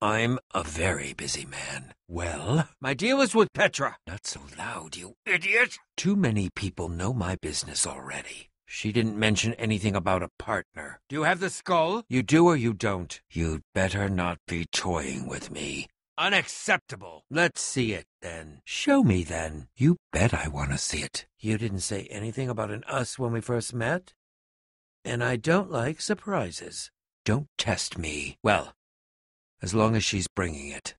I'm a very busy man. Well, my deal is with Petra. Not so loud, you idiot. Too many people know my business already. She didn't mention anything about a partner. Do you have the skull? You do or you don't? You'd better not be toying with me. Unacceptable. Let's see it, then. Show me, then. You bet I want to see it. You didn't say anything about an us when we first met? And I don't like surprises. Don't test me. Well, as long as she's bringing it.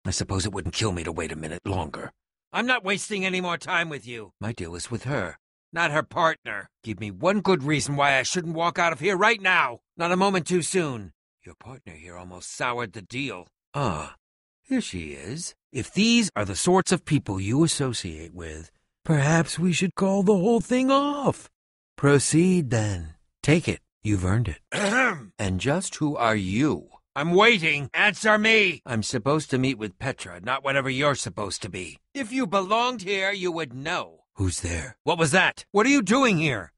I suppose it wouldn't kill me to wait a minute longer. I'm not wasting any more time with you. My deal is with her, not her partner. Give me one good reason why I shouldn't walk out of here right now. Not a moment too soon. Your partner here almost soured the deal. Ah, here she is. If these are the sorts of people you associate with, perhaps we should call the whole thing off. Proceed, then. Take it. You've earned it. And just who are you? I'm waiting. Answer me. I'm supposed to meet with Petra, not whatever you're supposed to be. If you belonged here, you would know. Who's there? What was that? What are you doing here?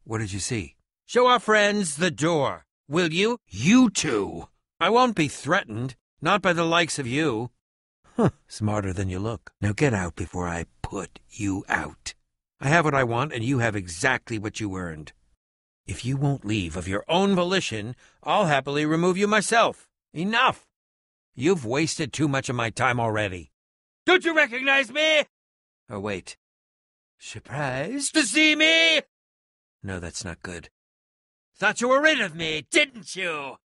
What did you see? Show our friends the door. Will you? You two. I won't be threatened. Not by the likes of you. Huh, smarter than you look. Now get out before I put you out. I have what I want, and you have exactly what you earned. If you won't leave of your own volition, I'll happily remove you myself. Enough! You've wasted too much of my time already. Don't you recognize me? Oh, wait. Surprised to see me? No, that's not good. Thought you were rid of me, didn't you?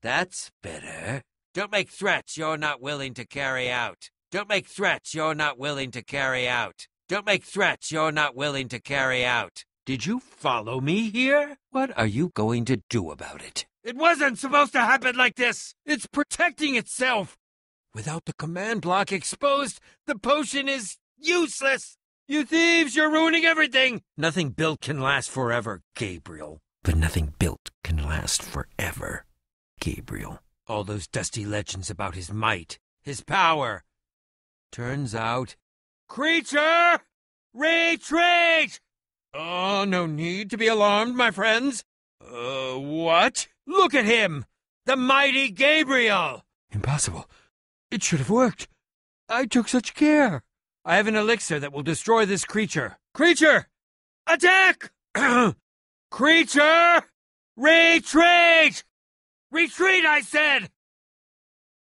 That's better. Don't make threats you're not willing to carry out. Don't make threats you're not willing to carry out. Don't make threats you're not willing to carry out. Did you follow me here? What are you going to do about it? It wasn't supposed to happen like this. It's protecting itself. Without the command block exposed, the potion is useless. You thieves, you're ruining everything. Nothing built can last forever, Gabriel. But nothing built can last forever, Gabriel. All those dusty legends about his might, his power. Turns out... Creature! Retreat! Oh, no need to be alarmed, my friends. What? Look at him! The mighty Gabriel! Impossible. It should have worked. I took such care. I have an elixir that will destroy this creature. Creature! Attack! Creature! Retreat! Retreat, I said!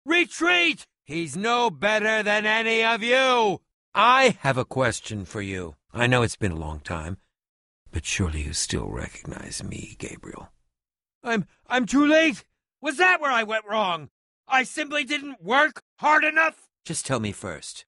Retreat! He's no better than any of you! I have a question for you. I know it's been a long time, but surely you still recognize me, Gabriel. I'm too late! Was that where I went wrong? I simply didn't work hard enough? Just tell me first,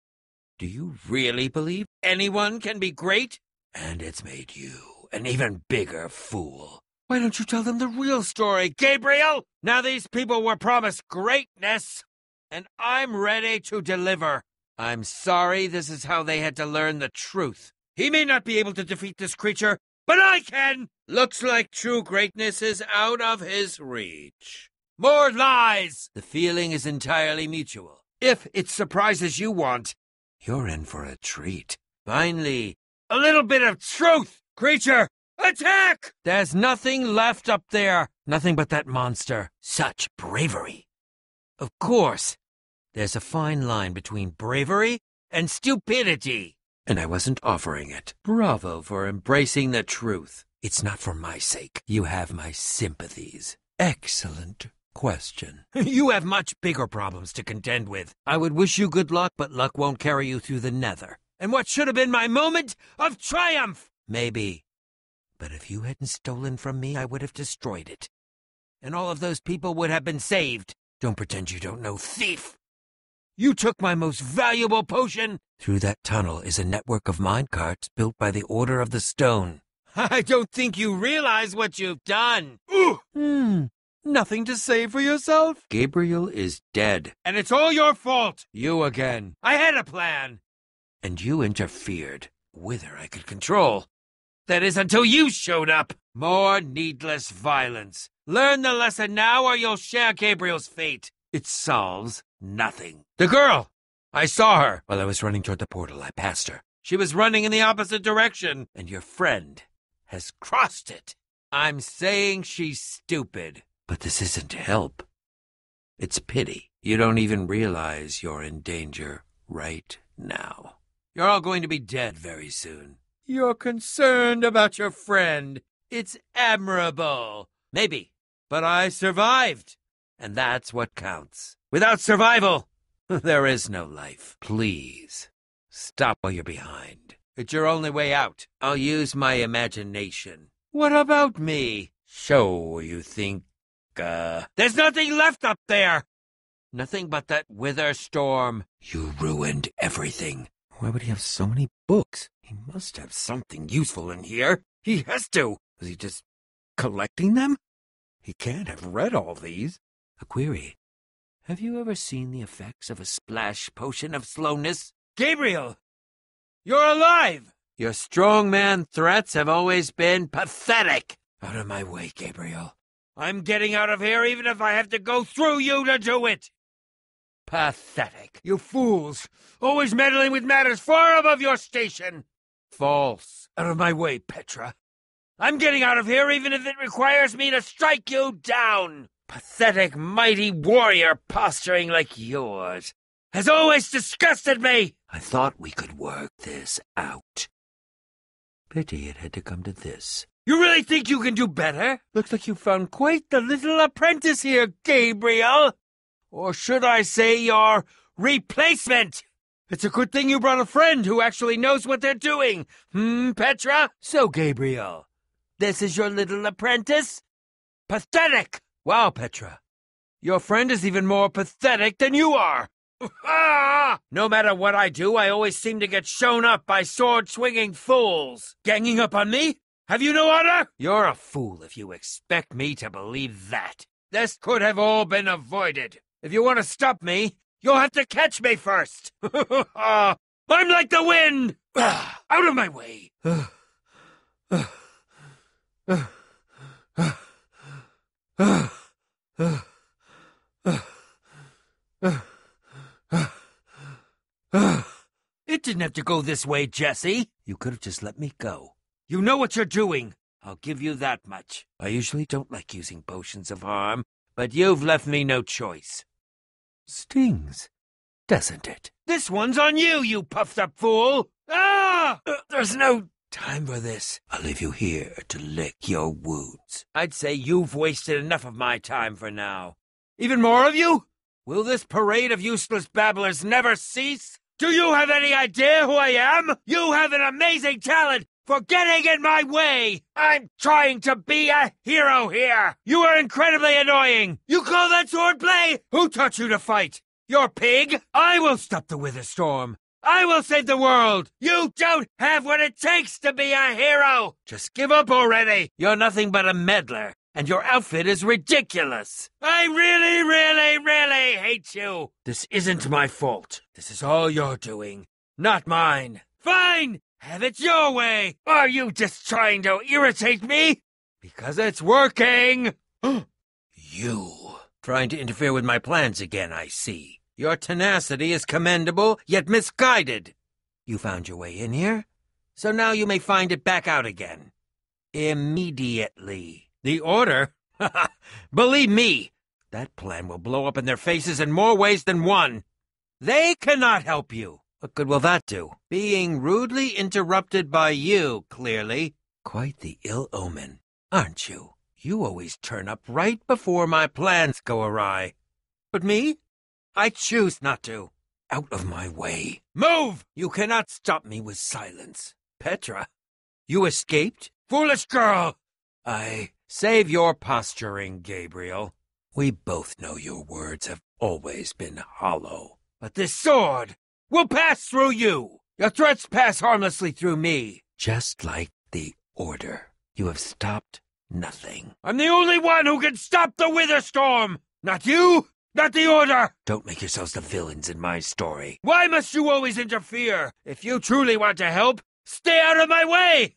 do you really believe anyone can be great? And it's made you an even bigger fool. Why don't you tell them the real story, Gabriel? Now these people were promised greatness, and I'm ready to deliver. I'm sorry this is how they had to learn the truth. He may not be able to defeat this creature, but I can! Looks like true greatness is out of his reach. More lies! The feeling is entirely mutual. If it's surprises you want, you're in for a treat. Finally, a little bit of truth! Creature, attack! There's nothing left up there. Nothing but that monster. Such bravery. Of course, there's a fine line between bravery and stupidity. And I wasn't offering it. Bravo for embracing the truth. It's not for my sake. You have my sympathies. Excellent question. You have much bigger problems to contend with. I would wish you good luck, but luck won't carry you through the nether. And what should have been my moment of triumph? Maybe. But if you hadn't stolen from me, I would have destroyed it. And all of those people would have been saved. Don't pretend you don't know, thief! You took my most valuable potion! Through that tunnel is a network of minecarts built by the Order of the Stone. I don't think you realize what you've done. Nothing to say for yourself? Gabriel is dead. And it's all your fault! You again. I had a plan. And you interfered. Whether I could control. That is until you showed up. More needless violence. Learn the lesson now or you'll share Gabriel's fate. It solves nothing. The girl! I saw her. While I was running toward the portal, I passed her. She was running in the opposite direction, and your friend has crossed it. I'm saying she's stupid. But this isn't help. It's a pity you don't even realize you're in danger right now. You're all going to be dead very soon. You're concerned about your friend. It's admirable. Maybe, but I survived. And that's what counts. Without survival, there is no life. Please, stop while you're behind. It's your only way out. I'll use my imagination. What about me? So you think, there's nothing left up there! Nothing but that wither storm. You ruined everything. Why would he have so many books? He must have something useful in here. He has to. Was he just collecting them? He can't have read all these. A query. Have you ever seen the effects of a splash potion of slowness? Gabriel! You're alive! Your strongman threats have always been pathetic. Out of my way, Gabriel. I'm getting out of here even if I have to go through you to do it. Pathetic. You fools. Always meddling with matters far above your station. False. Out of my way, Petra. I'm getting out of here even if it requires me to strike you down. Pathetic, mighty warrior posturing like yours has always disgusted me. I thought we could work this out. Pity it had to come to this. You really think you can do better? Looks like you found quite the little apprentice here, Gabriel. Or should I say your replacement? It's a good thing you brought a friend who actually knows what they're doing. Petra? So, Gabriel, this is your little apprentice? Pathetic! Wow, Petra. Your friend is even more pathetic than you are. No matter what I do, I always seem to get shown up by sword-swinging fools. Ganging up on me? Have you no honor? You're a fool if you expect me to believe that. This could have all been avoided. If you want to stop me, you'll have to catch me first. I'm like the wind. Out of my way. It didn't have to go this way, Jesse. You could have just let me go. You know what you're doing. I'll give you that much. I usually don't like using potions of harm, but you've left me no choice. Stings, doesn't it? This one's on you, you puffed-up fool! There's no time for this. I'll leave you here to lick your wounds. I'd say you've wasted enough of my time for now. Even more of you? Will this parade of useless babblers never cease? Do you have any idea who I am? You have an amazing talent for getting in my way! I'm trying to be a hero here! You are incredibly annoying! You call that swordplay? Who taught you to fight? Your pig? I will stop the wither storm! I will save the world! You don't have what it takes to be a hero! Just give up already! You're nothing but a meddler, and your outfit is ridiculous! I really hate you! This isn't my fault. This is all you're doing, not mine. Fine! Have it your way! Are you just trying to irritate me? Because it's working! You! Trying to interfere with my plans again, I see. Your tenacity is commendable, yet misguided. You found your way in here, so now you may find it back out again. Immediately. The order? Believe me, that plan will blow up in their faces in more ways than one. They cannot help you. What good will that do? Being rudely interrupted by you, clearly. Quite the ill omen, aren't you? You always turn up right before my plans go awry. But me? I choose not to. Out of my way. Move! You cannot stop me with silence. Petra, you escaped? Foolish girl! Save your posturing, Gabriel. We both know your words have always been hollow. But this sword will pass through you. Your threats pass harmlessly through me. Just like the Order. You have stopped nothing. I'm the only one who can stop the Wither Storm! Not you! Not the Order! Don't make yourselves the villains in my story. Why must you always interfere? If you truly want to help, stay out of my way!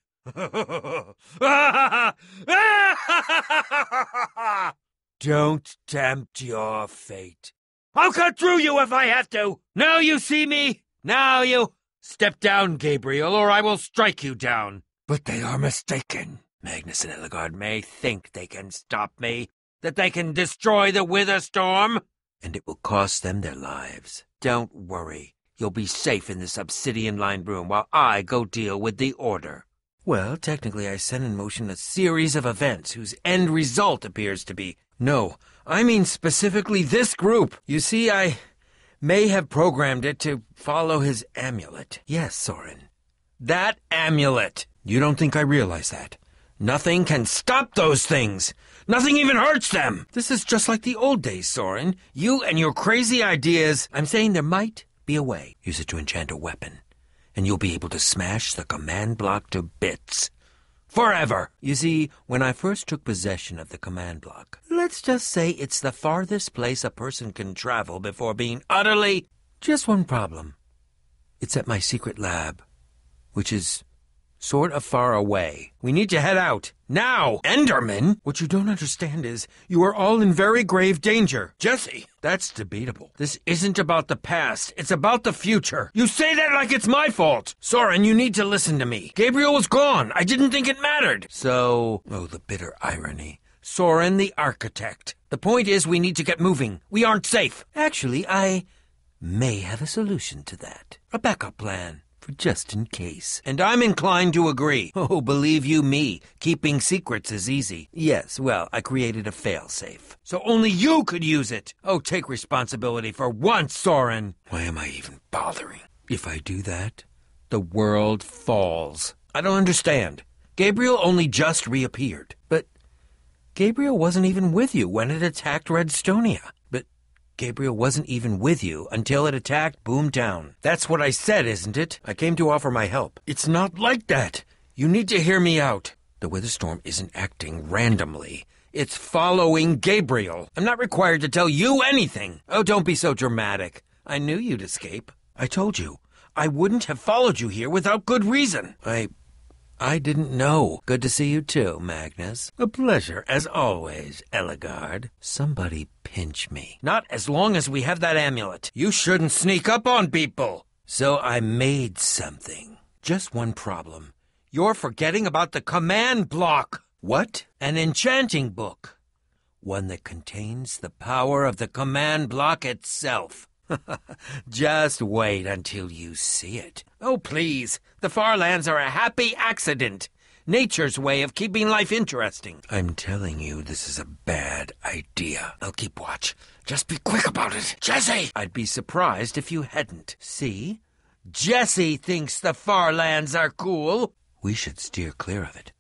Don't tempt your fate. I'll cut through you if I have to. Now you see me. Now you... Step down, Gabriel, or I will strike you down. But they are mistaken. Magnus and Ellegaard may think they can stop me, that they can destroy the Wither Storm. and it will cost them their lives. Don't worry. You'll be safe in this obsidian-lined room while I go deal with the Order. Well, technically I set in motion a series of events whose end result appears to be... No, I mean specifically this group. You see, I may have programmed it to follow his amulet. Yes, Soren. That amulet. You don't think I realize that? Nothing can stop those things. Nothing even hurts them. This is just like the old days, Soren. You and your crazy ideas. I'm saying there might be a way. Use it to enchant a weapon, and you'll be able to smash the command block to bits. Forever! You see, when I first took possession of the command block, let's just say it's the farthest place a person can travel before being utterly... Just one problem. It's at my secret lab, which is sort of far away. We need to head out. Now! Enderman? What you don't understand is you are all in very grave danger. Jesse, that's debatable. This isn't about the past. It's about the future. You say that like it's my fault. Soren, you need to listen to me. Gabriel was gone. I didn't think it mattered. So... Oh, the bitter irony. Soren the architect. The point is we need to get moving. We aren't safe. Actually, I may have a solution to that. A backup plan. Just in case. And I'm inclined to agree. Oh, believe you me, keeping secrets is easy. Yes, well, I created a failsafe, so only you could use it. Oh, take responsibility for once, Soren. Why am I even bothering? If I do that, the world falls. I don't understand. Gabriel only just reappeared. But Gabriel wasn't even with you when it attacked Redstonia. Gabriel wasn't even with you until it attacked Boomtown. That's what I said, isn't it? I came to offer my help. It's not like that. You need to hear me out. The weather storm isn't acting randomly. It's following Gabriel. I'm not required to tell you anything. Oh, don't be so dramatic. I knew you'd escape. I told you. I wouldn't have followed you here without good reason. I didn't know. Good to see you too, Magnus. A pleasure, as always, Ellegaard. Somebody pinch me. Not as long as we have that amulet. You shouldn't sneak up on people. So I made something. Just one problem. You're forgetting about the command block. What? An enchanting book. One that contains the power of the command block itself. Just wait until you see it. Oh, please. The Farlands are a happy accident. Nature's way of keeping life interesting. I'm telling you, this is a bad idea. I'll keep watch. Just be quick about it. Jesse! I'd be surprised if you hadn't. See? Jesse thinks the Farlands are cool. We should steer clear of it.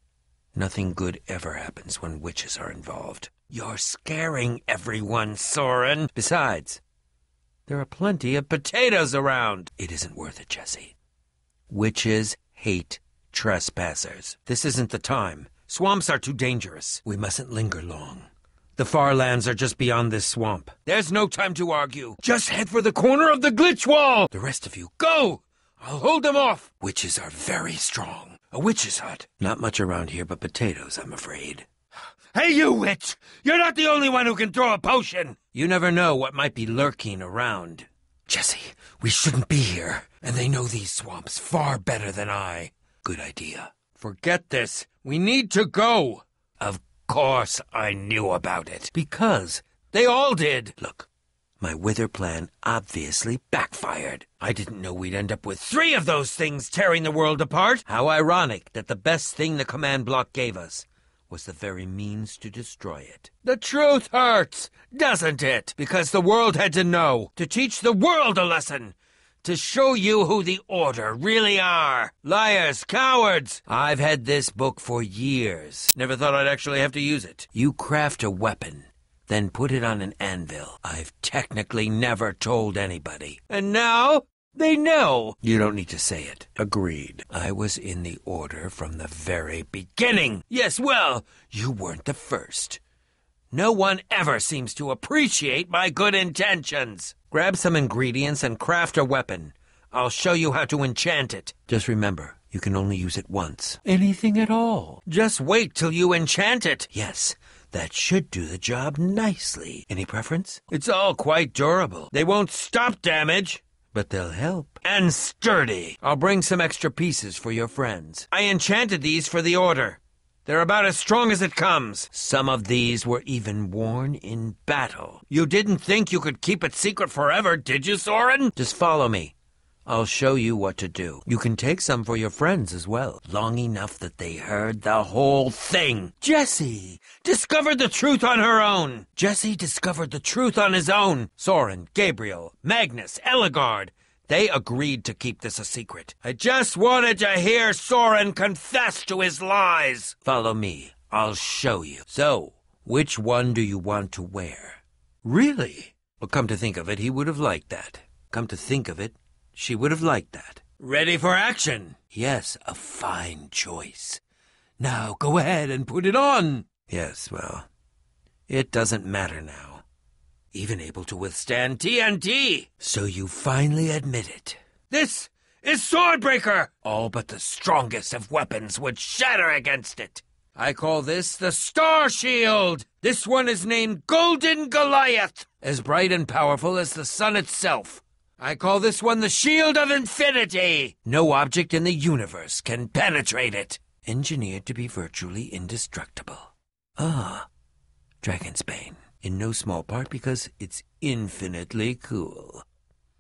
Nothing good ever happens when witches are involved. You're scaring everyone, Soren. Besides, there are plenty of potatoes around. It isn't worth it, Jesse. Witches hate trespassers. This isn't the time. Swamps are too dangerous. We mustn't linger long. The Farlands are just beyond this swamp. There's no time to argue. Just head for the corner of the glitch wall. The rest of you, go! I'll hold them off. Witches are very strong. A witch's hut. Not much around here but potatoes, I'm afraid. Hey, you witch! You're not the only one who can throw a potion! You never know what might be lurking around. Jesse, we shouldn't be here, and they know these swamps far better than I. Good idea. Forget this. We need to go. Of course I knew about it. Because they all did. Look, my wither plan obviously backfired. I didn't know we'd end up with 3 of those things tearing the world apart. How ironic that the best thing the command block gave us was the very means to destroy it. The truth hurts, doesn't it? Because the world had to know, to teach the world a lesson, to show you who the Order really are. Liars, cowards! I've had this book for years. Never thought I'd actually have to use it. You craft a weapon, then put it on an anvil. I've technically never told anybody. And now they know. You don't need to say it. Agreed. I was in the Order from the very beginning. Yes, well, you weren't the first. No one ever seems to appreciate my good intentions. Grab some ingredients and craft a weapon. I'll show you how to enchant it. Just remember, you can only use it once. Anything at all. Just wait till you enchant it. Yes, that should do the job nicely. Any preference? It's all quite durable. They won't stop damage, but they'll help. And sturdy. I'll bring some extra pieces for your friends. I enchanted these for the Order. They're about as strong as it comes. Some of these were even worn in battle. You didn't think you could keep it secret forever, did you, Soren? Just follow me. I'll show you what to do. You can take some for your friends as well, long enough that they heard the whole thing. Jessie discovered the truth on her own. Jessie discovered the truth on his own. Soren, Gabriel, Magnus, Ellegaard. They agreed to keep this a secret. I just wanted to hear Soren confess to his lies. Follow me. I'll show you. So, which one do you want to wear? Really? Well, come to think of it, he would have liked that. Come to think of it, she would have liked that. Ready for action? Yes, a fine choice. Now go ahead and put it on. Yes, well, it doesn't matter now. Even able to withstand TNT. So you finally admit it. This is Swordbreaker! All but the strongest of weapons would shatter against it. I call this the Star Shield. This one is named Golden Goliath, as bright and powerful as the sun itself. I call this one the Shield of Infinity. No object in the universe can penetrate it. Engineered to be virtually indestructible. Ah, Dragon's Bane. In no small part because it's infinitely cool.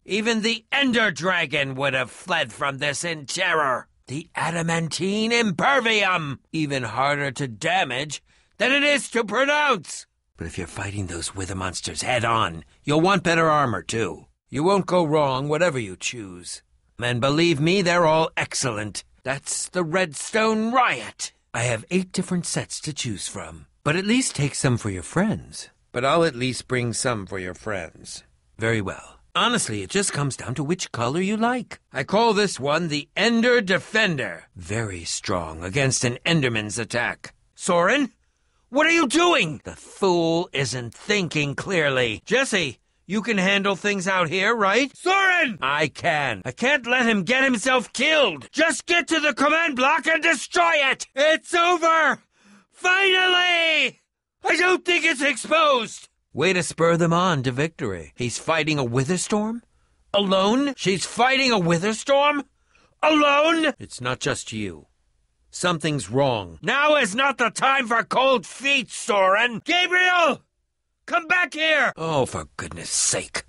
Even the Ender Dragon would have fled from this in terror. The Adamantine Impervium, even harder to damage than it is to pronounce. But if you're fighting those wither monsters head-on, you'll want better armor, too. You won't go wrong whatever you choose. And believe me, they're all excellent. That's the Redstone Riot. I have 8 different sets to choose from. But at least take some for your friends. But I'll at least bring some for your friends. Very well. Honestly, it just comes down to which color you like. I call this one the Ender Defender. Very strong against an Enderman's attack. Soren, what are you doing? The fool isn't thinking clearly. Jessie, you can handle things out here, right? Soren! I can. I can't let him get himself killed. Just get to the command block and destroy it. It's over. Finally! I don't think it's exposed! Way to spur them on to victory. He's fighting a Witherstorm? Alone? She's fighting a Witherstorm? Alone? It's not just you. Something's wrong. Now is not the time for cold feet, Soren! Gabriel! Come back here! Oh, for goodness sake.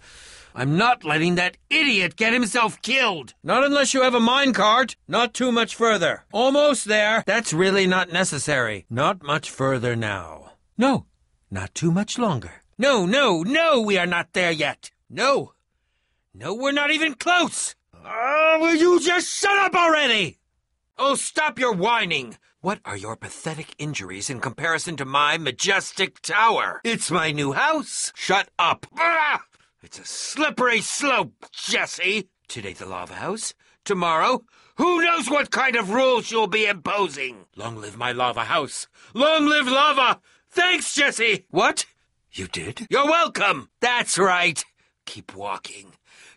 I'm not letting that idiot get himself killed. Not unless you have a minecart. Not too much further. Almost there. That's really not necessary. Not much further now. No, not too much longer. No, we are not there yet. No, we're not even close. Will you just shut up already? Oh, stop your whining. What are your pathetic injuries in comparison to my majestic tower? It's my new house. Shut up. It's a slippery slope, Jessie. Today the lava house. Tomorrow, who knows what kind of rules you'll be imposing. Long live my lava house. Long live lava. Thanks, Jessie! What? You did? You're welcome! That's right. Keep walking.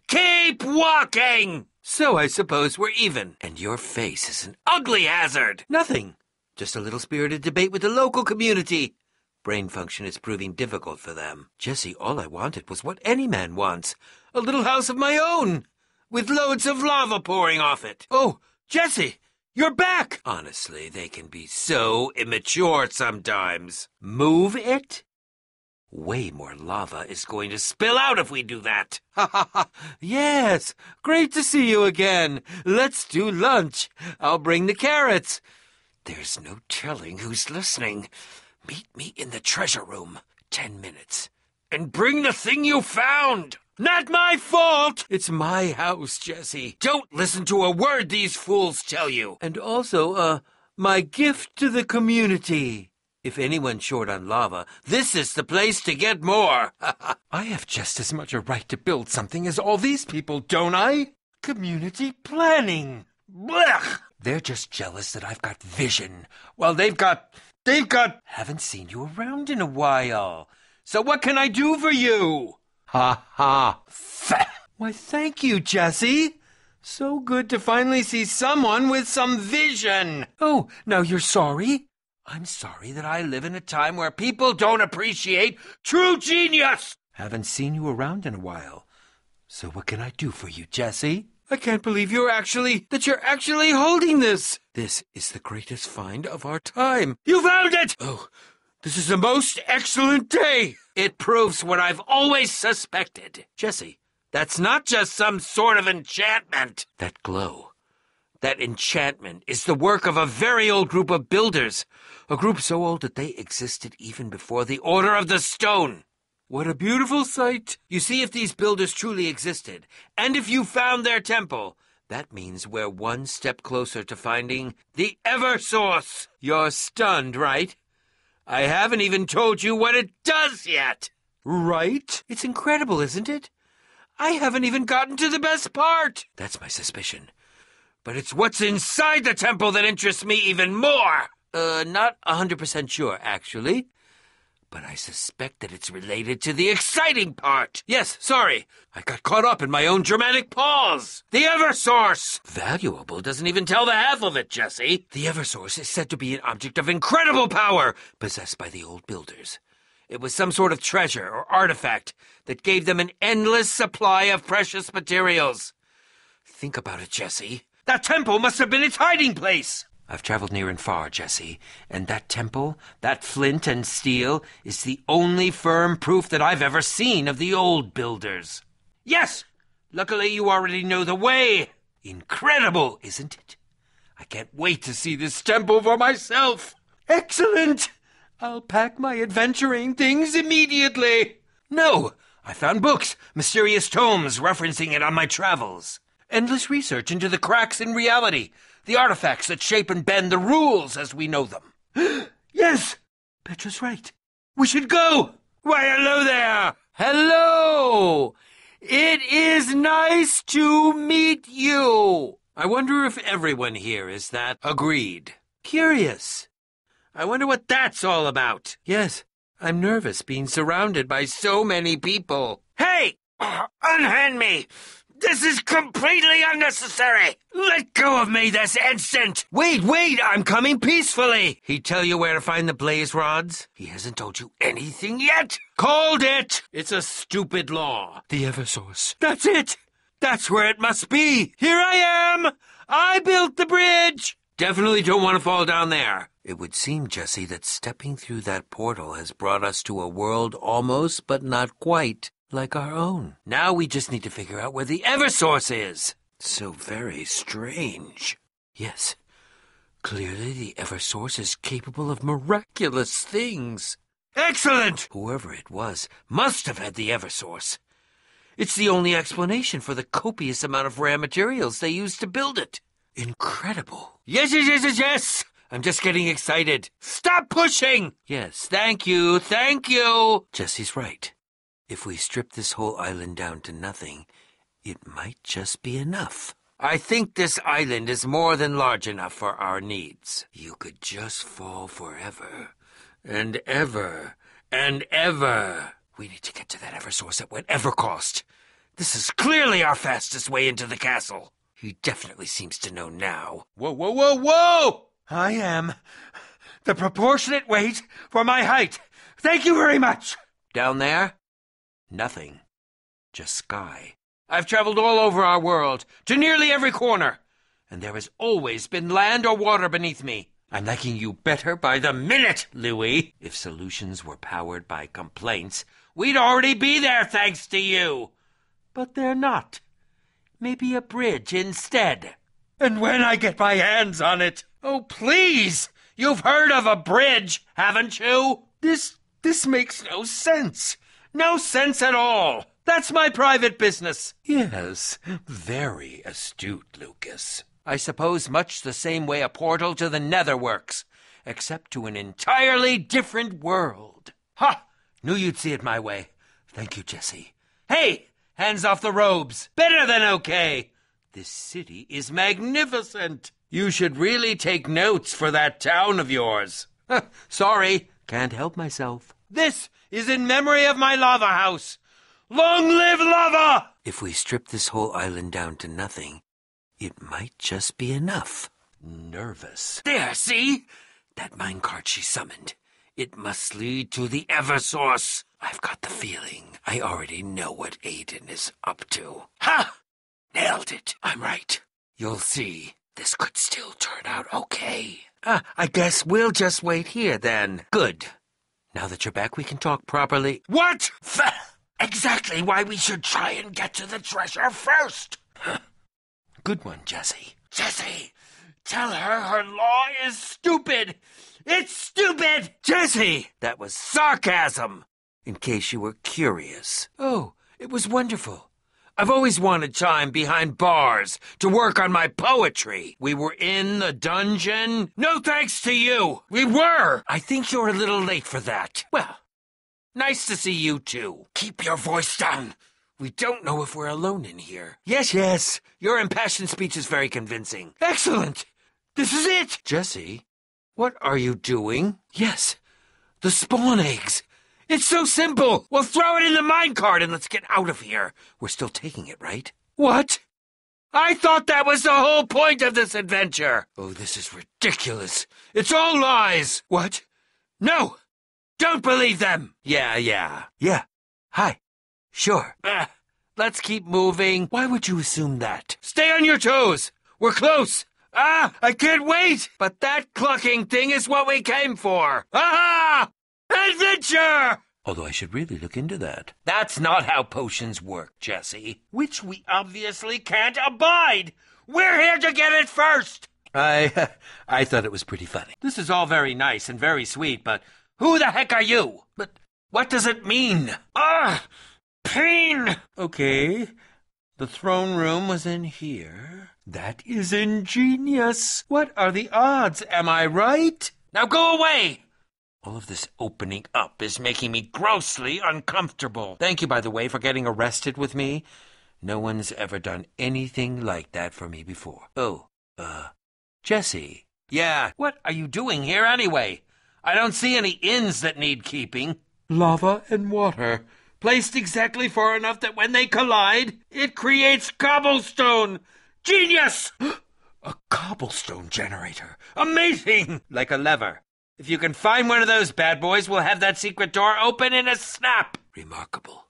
Keep walking! So I suppose we're even. And your face is an ugly hazard. Nothing. Just a little spirited debate with the local community. Brain function is proving difficult for them. Jessie, all I wanted was what any man wants. A little house of my own. With loads of lava pouring off it. Oh, Jessie! You're back! Honestly, they can be so immature sometimes. Move it? Way more lava is going to spill out if we do that. Ha ha ha. Yes, great to see you again. Let's do lunch. I'll bring the carrots. There's no telling who's listening. Meet me in the treasure room. 10 minutes. And bring the thing you found. Not my fault! It's my house, Jessie. Don't listen to a word these fools tell you. And also, my gift to the community. If anyone's short on lava, this is the place to get more. I have just as much a right to build something as all these people, don't I? Community planning. Blech! They're just jealous that I've got vision, while they've got... Haven't seen you around in a while. So what can I do for you? Ha ha. Why, thank you, Jessie. So good to finally see someone with some vision. Oh, now you're sorry? I'm sorry that I live in a time where people don't appreciate true genius. Haven't seen you around in a while. So what can I do for you, Jessie? I can't believe you're actually holding this. This is the greatest find of our time. You found it! Oh, this is the most excellent day. It proves what I've always suspected. Jesse, that's not just some sort of enchantment. That glow, that enchantment is the work of a very old group of builders. A group so old that they existed even before the Order of the Stone. What a beautiful sight. You see, if these builders truly existed, and if you found their temple, that means we're one step closer to finding the Eversource. You're stunned, right? I haven't even told you what it does yet. Right? It's incredible, isn't it? I haven't even gotten to the best part. That's my suspicion. But it's what's inside the temple that interests me even more. Not 100% sure, actually. But I suspect that it's related to the exciting part. Yes, sorry. I got caught up in my own dramatic pause. The Eversource! Valuable doesn't even tell the half of it, Jesse. The Eversource is said to be an object of incredible power, possessed by the old builders. It was some sort of treasure or artifact that gave them an endless supply of precious materials. Think about it, Jesse. That temple must have been its hiding place. I've traveled near and far, Jesse, and that temple, that flint and steel, is the only firm proof that I've ever seen of the old builders. Yes! Luckily you already know the way. Incredible, isn't it? I can't wait to see this temple for myself. Excellent! I'll pack my adventuring things immediately. No, I found books, mysterious tomes referencing it on my travels. Endless research into the cracks in reality, the artifacts that shape and bend the rules as we know them. Yes! Petra's right. We should go! Why, hello there! Hello! It is nice to meet you! I wonder if everyone here is that agreed. Curious. I wonder what that's all about. Yes, I'm nervous being surrounded by so many people. Hey! Unhand me! This is completely unnecessary! Let go of me this instant! Wait, I'm coming peacefully! He'd tell you where to find the blaze rods? He hasn't told you anything yet? Called it! It's a stupid law. The Eversource. That's it! That's where it must be! Here I am! I built the bridge! Definitely don't want to fall down there. It would seem, Jesse, that stepping through that portal has brought us to a world almost, but not quite, like our own. Now we just need to figure out where the Eversource is. So very strange. Yes, clearly the Eversource is capable of miraculous things. Excellent! Whoever it was must have had the Eversource. It's the only explanation for the copious amount of rare materials they used to build it. Incredible. Yes. I'm just getting excited. Stop pushing! Yes, thank you. Jesse's right. If we strip this whole island down to nothing, it might just be enough. I think this island is more than large enough for our needs. You could just fall forever, and ever, and ever. We need to get to that Eversource at whatever cost. This is clearly our fastest way into the castle. He definitely seems to know now. Whoa! I am the proportionate weight for my height. Thank you very much. Down there? Nothing. Just sky. I've traveled all over our world, to nearly every corner, and there has always been land or water beneath me. I'm liking you better by the minute, Louis. If solutions were powered by complaints, we'd already be there thanks to you. But they're not. Maybe a bridge instead. And when I get my hands on it... Oh, please! You've heard of a bridge, haven't you? This makes no sense. No sense at all. That's my private business. Yes, very astute, Lucas. I suppose much the same way a portal to the Nether works, except to an entirely different world. Ha! Knew you'd see it my way. Thank you, Jesse. Hey! Hands off the robes. Better than okay. This city is magnificent. You should really take notes for that town of yours. Sorry, can't help myself. This is in memory of my lava house. Long live lava! If we strip this whole island down to nothing, it might just be enough. Nervous. There, see? That minecart she summoned. It must lead to the Eversource. I've got the feeling I already know what Aiden is up to. Ha! Nailed it. I'm right. You'll see. This could still turn out okay. I guess we'll just wait here then. Good. Now that you're back, we can talk properly. What? Exactly why we should try and get to the treasure first. Good one, Jessie. Jessie, tell her law is stupid. It's stupid! Jessie! That was sarcasm, in case you were curious. Oh, it was wonderful. I've always wanted time behind bars to work on my poetry. We were in the dungeon. No thanks to you. We were. I think you're a little late for that. Well, nice to see you too. Keep your voice down. We don't know if we're alone in here. Yes. Your impassioned speech is very convincing. Excellent. This is it. Jessie, what are you doing? Yes, the spawn eggs. It's so simple! We'll throw it in the minecart and let's get out of here. We're still taking it, right? What? I thought that was the whole point of this adventure! Oh, this is ridiculous. It's all lies! What? No! Don't believe them! Yeah. Hi. Sure. Let's keep moving. Why would you assume that? Stay on your toes! We're close! I can't wait! But that clucking thing is what we came for! Aha! Adventure! Although I should really look into that. That's not how potions work, Jessie. Which we obviously can't abide. We're here to get it first. I thought it was pretty funny. This is all very nice and very sweet, but who the heck are you? But what does it mean? Pain! Okay, the throne room was in here. That is ingenious. What are the odds? Am I right? Now go away! All of this opening up is making me grossly uncomfortable. Thank you, by the way, for getting arrested with me. No one's ever done anything like that for me before. Oh, Jessie. Yeah, what are you doing here anyway? I don't see any inns that need keeping. Lava and water, placed exactly far enough that when they collide, it creates cobblestone. Genius! A cobblestone generator. Amazing! Like a lever. If you can find one of those bad boys, we'll have that secret door open in a snap. Remarkable.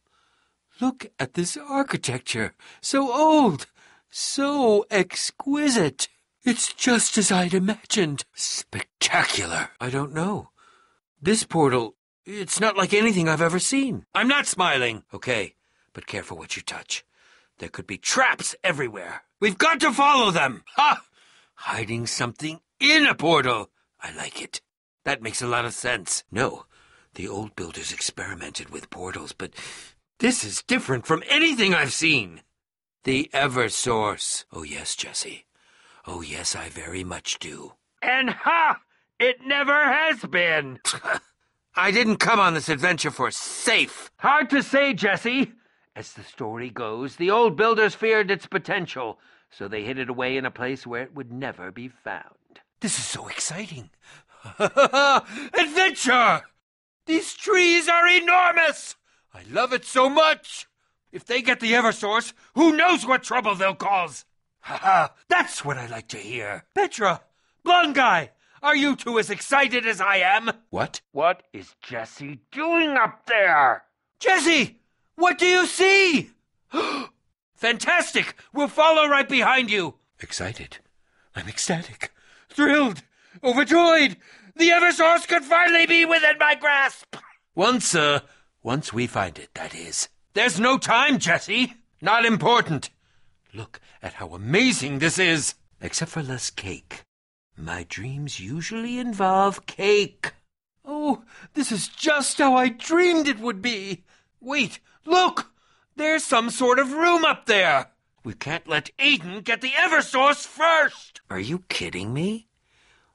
Look at this architecture. So old. So exquisite. It's just as I'd imagined. Spectacular. I don't know. This portal, it's not like anything I've ever seen. I'm not smiling. Okay, but careful what you touch. There could be traps everywhere. We've got to follow them. Ha! Hiding something in a portal. I like it. That makes a lot of sense. No, the old builders experimented with portals, but this is different from anything I've seen. The Eversource. Oh, yes, Jessie. Oh, yes, I very much do. And ha! It never has been. I didn't come on this adventure for safe. Hard to say, Jessie. As the story goes, the old builders feared its potential, so they hid it away in a place where it would never be found. This is so exciting. Adventure! These trees are enormous! I love it so much! If they get the Eversource, who knows what trouble they'll cause? That's what I like to hear. Petra, blonde guy, are you two as excited as I am? What? What is Jessie doing up there? Jessie, what do you see? Fantastic! We'll follow right behind you. Excited. I'm ecstatic. Thrilled. Overjoyed! The Eversource could finally be within my grasp! Once we find it, that is. There's no time, Jessie. Not important. Look at how amazing this is. Except for less cake. My dreams usually involve cake. Oh, this is just how I dreamed it would be. Wait, look! There's some sort of room up there. We can't let Eden get the Eversource first. Are you kidding me?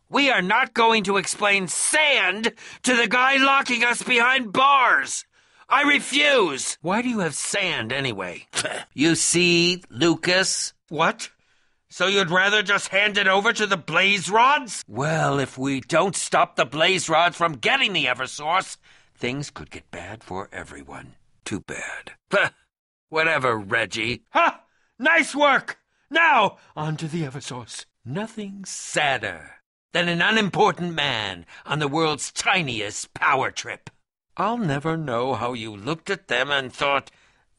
We are not going to explain sand to the guy locking us behind bars. I refuse. Why do you have sand anyway? You see, Lucas? What? So you'd rather just hand it over to the blaze rods? Well, if we don't stop the blaze rods from getting the Eversource, things could get bad for everyone. Too bad. Whatever, Reggie. Ha! Nice work! Now, on to the Eversource. Nothing sadder than an unimportant man on the world's tiniest power trip. I'll never know how you looked at them and thought,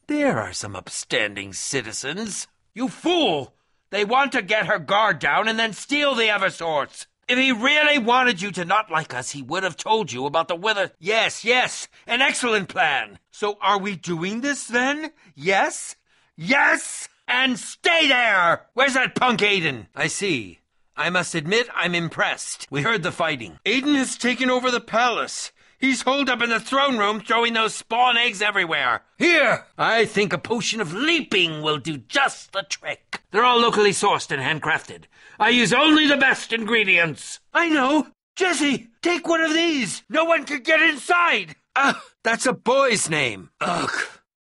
there are some upstanding citizens. You fool! They want to get her guard down and then steal the Eversource. If he really wanted you to not like us, he would have told you about the Wither. Yes, an excellent plan. So are we doing this then? Yes? Yes! And stay there! Where's that punk Aiden? I see. I must admit I'm impressed. We heard the fighting. Aiden has taken over the palace. He's holed up in the throne room throwing those spawn eggs everywhere. Here! I think a potion of leaping will do just the trick. They're all locally sourced and handcrafted. I use only the best ingredients. I know. Jesse, take one of these. No one can get inside. That's a boy's name. Ugh.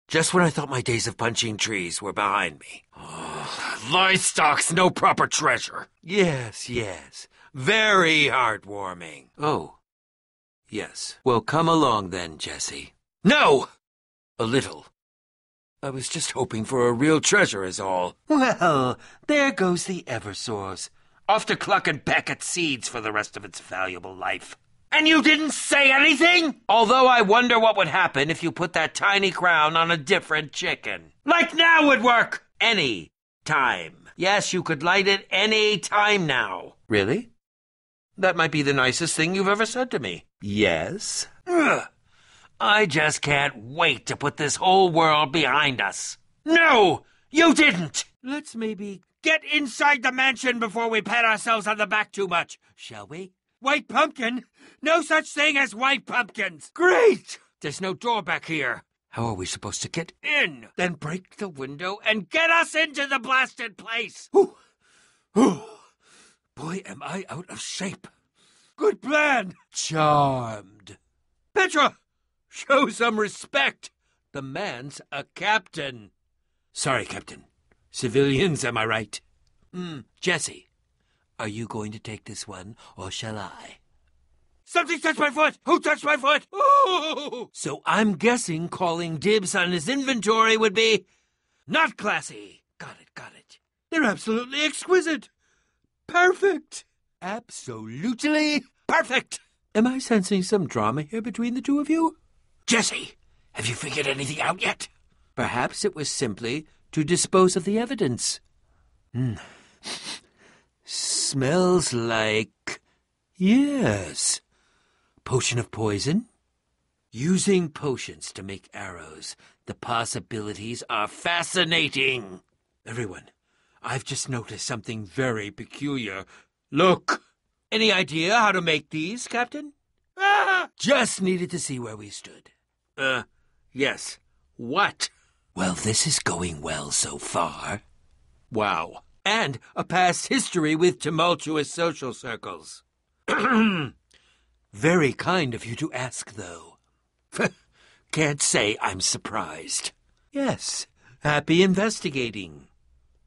Just when I thought my days of punching trees were behind me. Livestock's no proper treasure. Yes. Very heartwarming. Oh. Yes. Well, come along then, Jesse. No! A little. I was just hoping for a real treasure is all. Well, there goes the Eversource. Off to cluck and peck at seeds for the rest of its valuable life. And you didn't say anything? Although I wonder what would happen if you put that tiny crown on a different chicken. Like now would work! Any time. Yes, you could light it any time now. Really? That might be the nicest thing you've ever said to me. Yes? Ugh. I just can't wait to put this whole world behind us. No, you didn't. Let's maybe get inside the mansion before we pat ourselves on the back too much, shall we? White pumpkin? No such thing as white pumpkins. Great! There's no door back here. How are we supposed to get in? Then break the window and get us into the blasted place. Boy, am I out of shape. Good plan. Charmed. Petra, show some respect. The man's a captain. Sorry, Captain. Civilians, am I right? Jesse, are you going to take this one, or shall I? Something touched my foot! Who touched my foot? Ooh! So I'm guessing calling dibs on his inventory would be not classy. Got it. They're absolutely exquisite. Perfect. Absolutely perfect. Am I sensing some drama here between the two of you? Jesse, have you figured anything out yet? Perhaps it was simply to dispose of the evidence. Smells like... Yes. Potion of poison? Using potions to make arrows. The possibilities are fascinating. Everyone, I've just noticed something very peculiar. Look! Any idea how to make these, Captain? Just needed to see where we stood. Yes. What? Well, this is going well so far. Wow. And a past history with tumultuous social circles. Very kind of you to ask, though. Can't say I'm surprised. Yes. Happy investigating.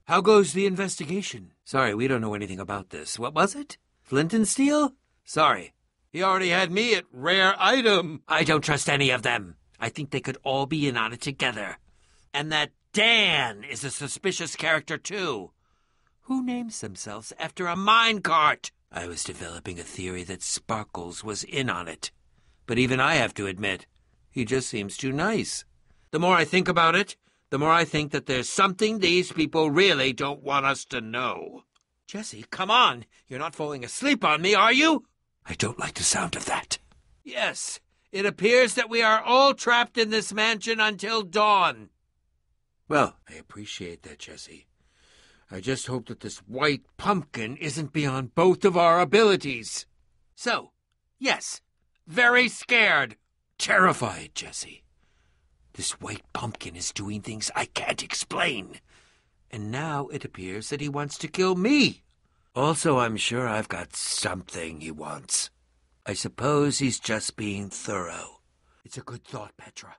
How goes the investigation? Sorry, we don't know anything about this. What was it? Flint and Steel? Sorry. He already had me at rare item. I don't trust any of them. I think they could all be in on it together. And that Dan is a suspicious character, too. Who names themselves after a minecart? I was developing a theory that Sparkles was in on it. But even I have to admit, he just seems too nice. The more I think about it, the more I think that there's something these people really don't want us to know. Jesse, come on. You're not falling asleep on me, are you? I don't like the sound of that. Yes, it appears that we are all trapped in this mansion until dawn. Well, I appreciate that, Jesse. I just hope that this white pumpkin isn't beyond both of our abilities. So, yes, very scared. Terrified, Jesse. This white pumpkin is doing things I can't explain. And now it appears that he wants to kill me. Also, I'm sure I've got something he wants. I suppose he's just being thorough. It's a good thought, Petra.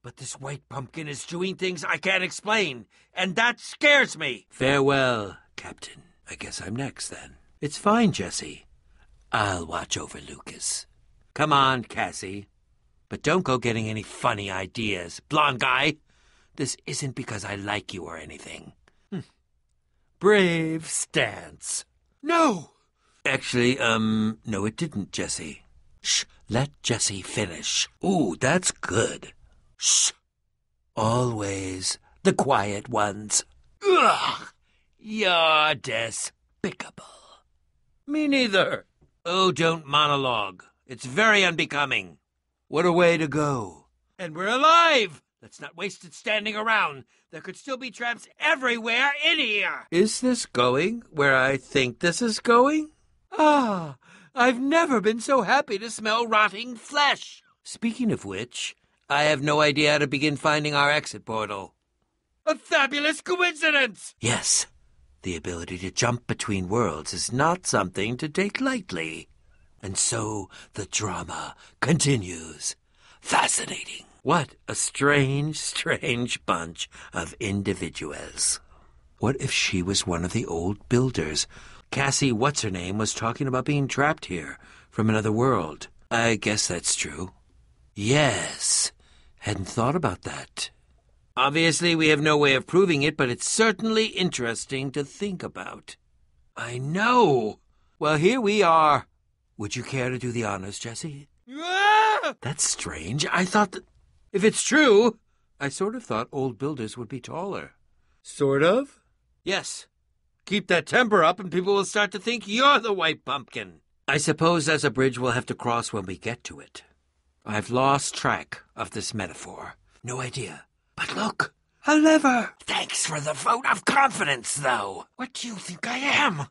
But this white pumpkin is doing things I can't explain, and that scares me. Farewell, Captain. I guess I'm next, then. It's fine, Jesse. I'll watch over Lucas. Come on, Cassie. But don't go getting any funny ideas, blonde guy. This isn't because I like you or anything. Brave stance. No! Actually, no it didn't, Jesse. Shh, let Jesse finish. Ooh, that's good. Shh. Always the quiet ones. Ugh. Ugh! You're despicable. Me neither. Oh, don't monologue. It's very unbecoming. What a way to go. And we're alive! Let's not waste it standing around. There could still be traps everywhere in here. Is this going where I think this is going? Ah, I've never been so happy to smell rotting flesh. Speaking of which, I have no idea how to begin finding our exit portal. A fabulous coincidence! Yes, the ability to jump between worlds is not something to take lightly. And so the drama continues. Fascinating. What a strange, strange bunch of individuals. What if she was one of the old builders? Cassie What's-Her-Name was talking about being trapped here from another world. I guess that's true. Yes, hadn't thought about that. Obviously, we have no way of proving it, but it's certainly interesting to think about. I know. Well, here we are. Would you care to do the honors, Jesse? Ah! That's strange. I thought that... If it's true, I sort of thought old builders would be taller. Sort of? Yes. Keep that temper up and people will start to think you're the white pumpkin. I suppose there's a bridge we'll have to cross when we get to it. I've lost track of this metaphor. No idea. But look, a lever. Thanks for the vote of confidence, though. What do you think I am?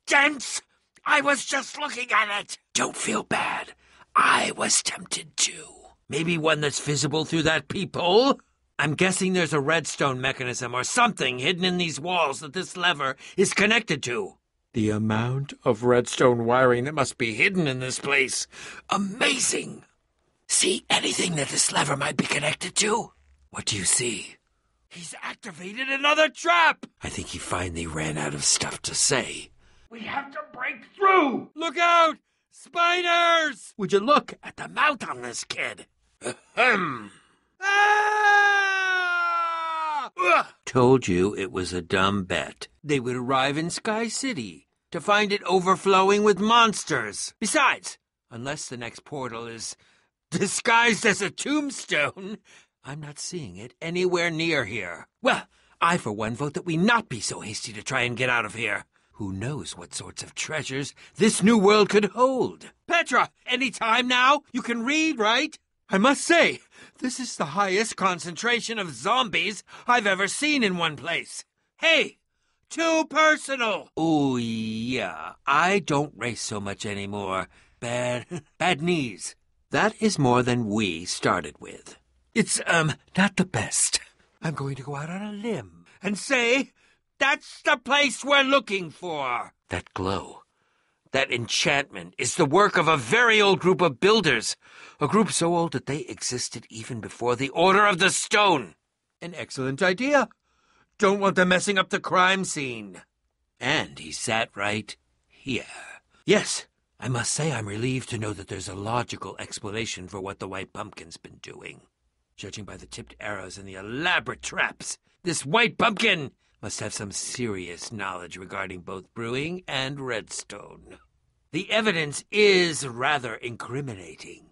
Dense? I was just looking at it. Don't feel bad. I was tempted to. Maybe one that's visible through that peephole? I'm guessing there's a redstone mechanism or something hidden in these walls that this lever is connected to. The amount of redstone wiring that must be hidden in this place. Amazing! See anything that this lever might be connected to? What do you see? He's activated another trap! I think he finally ran out of stuff to say. We have to break through! Look out! Spiders! Would you look at the mouth on this kid? Ahem. Ah! Told you it was a dumb bet. They would arrive in Sky City to find it overflowing with monsters. Besides, unless the next portal is disguised as a tombstone, I'm not seeing it anywhere near here. Well, I for one vote that we not be so hasty to try and get out of here. Who knows what sorts of treasures this new world could hold? Petra, any time now? You can read, right? I must say, this is the highest concentration of zombies I've ever seen in one place. Hey, too personal. Oh, yeah, I don't race so much anymore. Bad knees. That is more than we started with. It's, not the best. I'm going to go out on a limb and say that's the place we're looking for. That glow, that enchantment is the work of a very old group of builders, a group so old that they existed even before the Order of the Stone. An excellent idea. Don't want them messing up the crime scene. And he sat right here. Yes, I must say I'm relieved to know that there's a logical explanation for what the White Pumpkin's been doing. Judging by the tipped arrows and the elaborate traps, this White Pumpkin must have some serious knowledge regarding both brewing and redstone. The evidence is rather incriminating.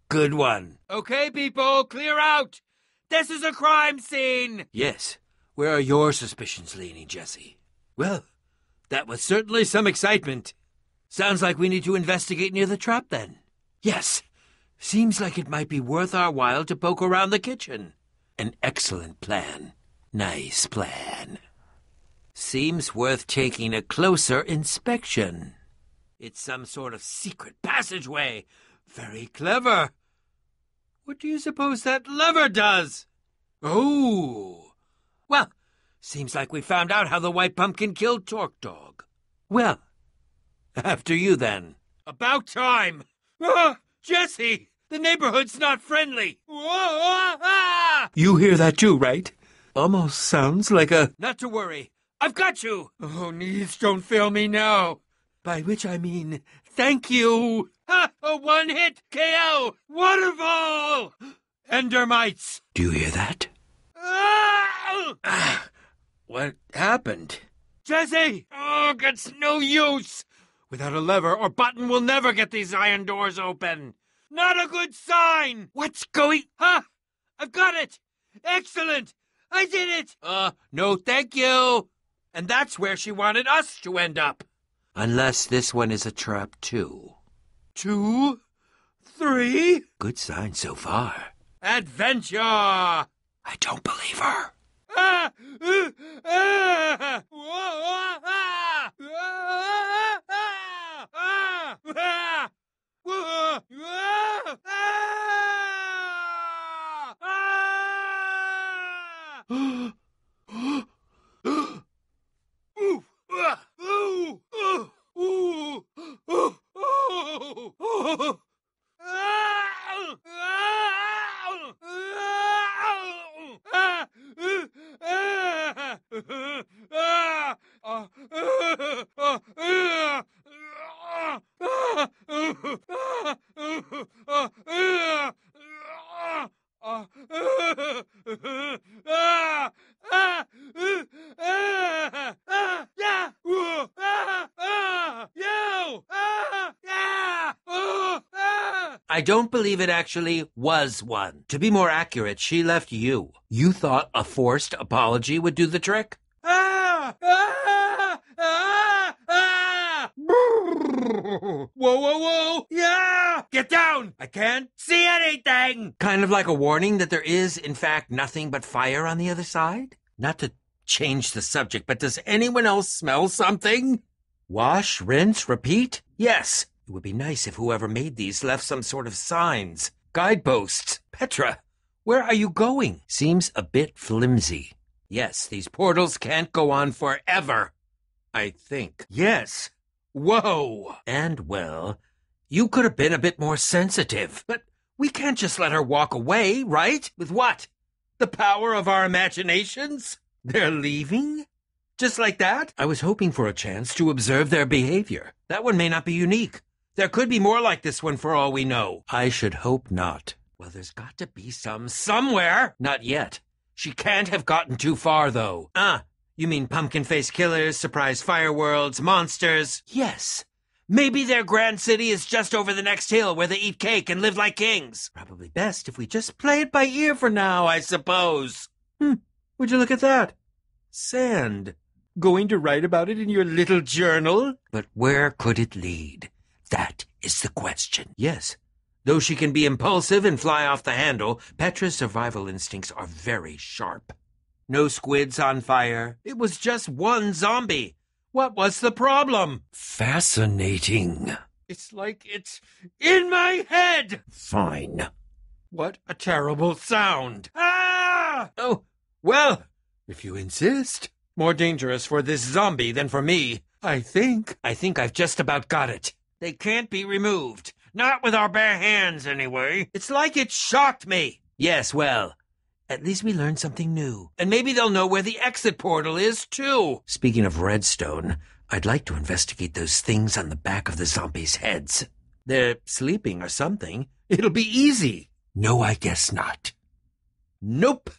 Good one. Okay, people, clear out! This is a crime scene! Yes. Where are your suspicions leaning, Jesse? Well, that was certainly some excitement. Sounds like we need to investigate near the trap, then. Yes. Seems like it might be worth our while to poke around the kitchen. An excellent plan. Nice plan. Seems worth taking a closer inspection. It's some sort of secret passageway. Very clever. What do you suppose that lever does? Oh. Well, seems like we found out how the White Pumpkin killed Torque Dog. Well, after you then. About time. Jesse, the neighborhood's not friendly. You hear that too, right? Almost sounds like a... Not to worry. I've got you. Oh, knees don't fail me now. By which I mean, thank you. Ha! A one-hit KO. Waterfall. Endermites. Do you hear that? What happened? Jesse! Oh, it's no use. Without a lever or button, we'll never get these iron doors open. Not a good sign. What's going... I've got it. Excellent. I did it! No thank you. And that's where she wanted us to end up. Unless this one is a trap, too. 2, 3... Good sign so far. Adventure! I don't believe her. I don't believe it actually was one. To be more accurate, she left you. You thought a forced apology would do the trick? Whoa. Yeah! Get down! I can't see anything! Kind of like a warning that there is, in fact, nothing but fire on the other side? Not to change the subject, but does anyone else smell something? Wash, rinse, repeat? Yes. It would be nice if whoever made these left some sort of signs. Guideposts. Petra, where are you going? Seems a bit flimsy. Yes, these portals can't go on forever. I think. Yes. Whoa! And, well, you could have been a bit more sensitive. But we can't just let her walk away, right? With what? The power of our imaginations? They're leaving? Just like that? I was hoping for a chance to observe their behavior. That one may not be unique. There could be more like this one for all we know. I should hope not. Well, there's got to be some somewhere. Not yet. She can't have gotten too far, though. You mean pumpkin-faced killers, surprise fireworlds, monsters? Yes. Maybe their grand city is just over the next hill where they eat cake and live like kings. Probably best if we just play it by ear for now, I suppose. Would you look at that? Sand. Going to write about it in your little journal? But where could it lead? That is the question. Yes. Though she can be impulsive and fly off the handle, Petra's survival instincts are very sharp. No squids on fire. It was just one zombie. What was the problem? Fascinating. It's like it's in my head. Fine. What a terrible sound. Oh, well, if you insist. More dangerous for this zombie than for me. I think I've just about got it. They can't be removed. Not with our bare hands, anyway. It's like it shocked me. Yes, well, at least we learned something new. And maybe they'll know where the exit portal is, too. Speaking of redstone, I'd like to investigate those things on the back of the zombies' heads. They're sleeping or something. It'll be easy. No, I guess not. Nope.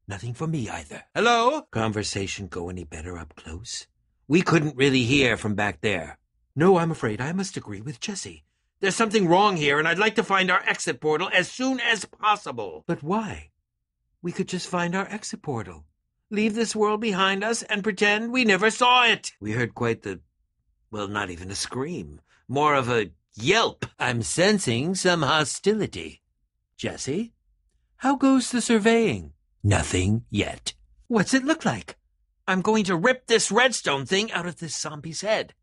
Nothing for me either. Hello? Conversation go any better up close? We couldn't really hear from back there. No, I'm afraid I must agree with Jesse. There's something wrong here, and I'd like to find our exit portal as soon as possible. But why? We could just find our exit portal. Leave this world behind us and pretend we never saw it. We heard quite the... well, not even a scream. More of a yelp. I'm sensing some hostility. Jesse? How goes the surveying? Nothing yet. What's it look like? I'm going to rip this redstone thing out of this zombie's head.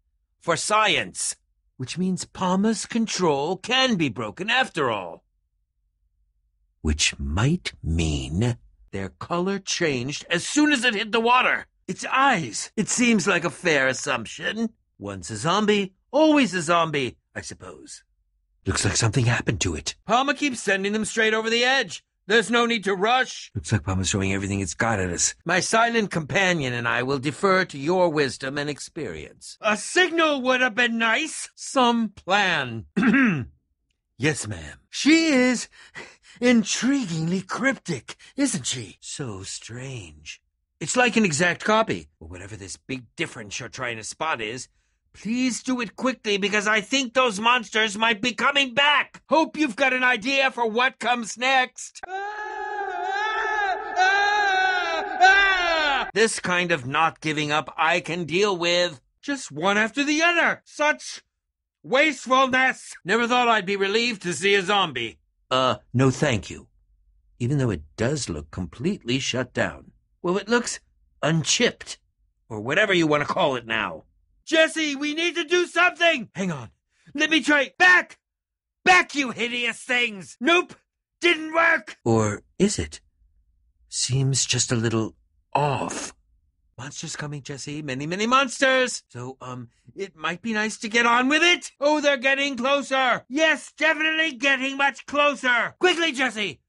For science. Which means Palma's control can be broken after all. Which might mean their color changed as soon as it hit the water. Its eyes. It seems like a fair assumption. Once a zombie, always a zombie, I suppose. Looks like something happened to it. Palma keeps sending them straight over the edge. There's no need to rush. Looks like Palma's throwing everything it's got at us. My silent companion and I will defer to your wisdom and experience. A signal would have been nice. Some plan. Yes, ma'am. She is intriguingly cryptic, isn't she? So strange. It's like an exact copy, or whatever this big difference you're trying to spot is. Please do it quickly, because I think those monsters might be coming back. Hope you've got an idea for what comes next. This kind of not giving up I can deal with. Just one after the other. Such wastefulness. Never thought I'd be relieved to see a zombie. No thank you. Even though it does look completely shut down. Well, it looks unchipped. Or whatever you want to call it now. Jesse, we need to do something! Hang on. Let me try. Back! Back, you hideous things! Nope! Didn't work! Or is it? Seems just a little off. Monsters coming, Jesse. Many, many monsters! So, it might be nice to get on with it? Oh, they're getting closer! Yes, definitely getting much closer! Quickly, Jesse!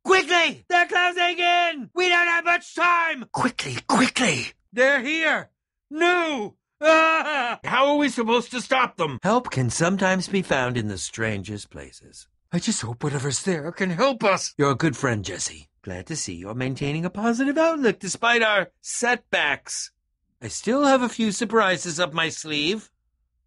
Quickly! They're closing in! We don't have much time! Quickly, quickly! They're here! No! Ah! How are we supposed to stop them? Help can sometimes be found in the strangest places. I just hope whatever's there can help us. You're a good friend, Jesse. Glad to see you're maintaining a positive outlook despite our setbacks. I still have a few surprises up my sleeve.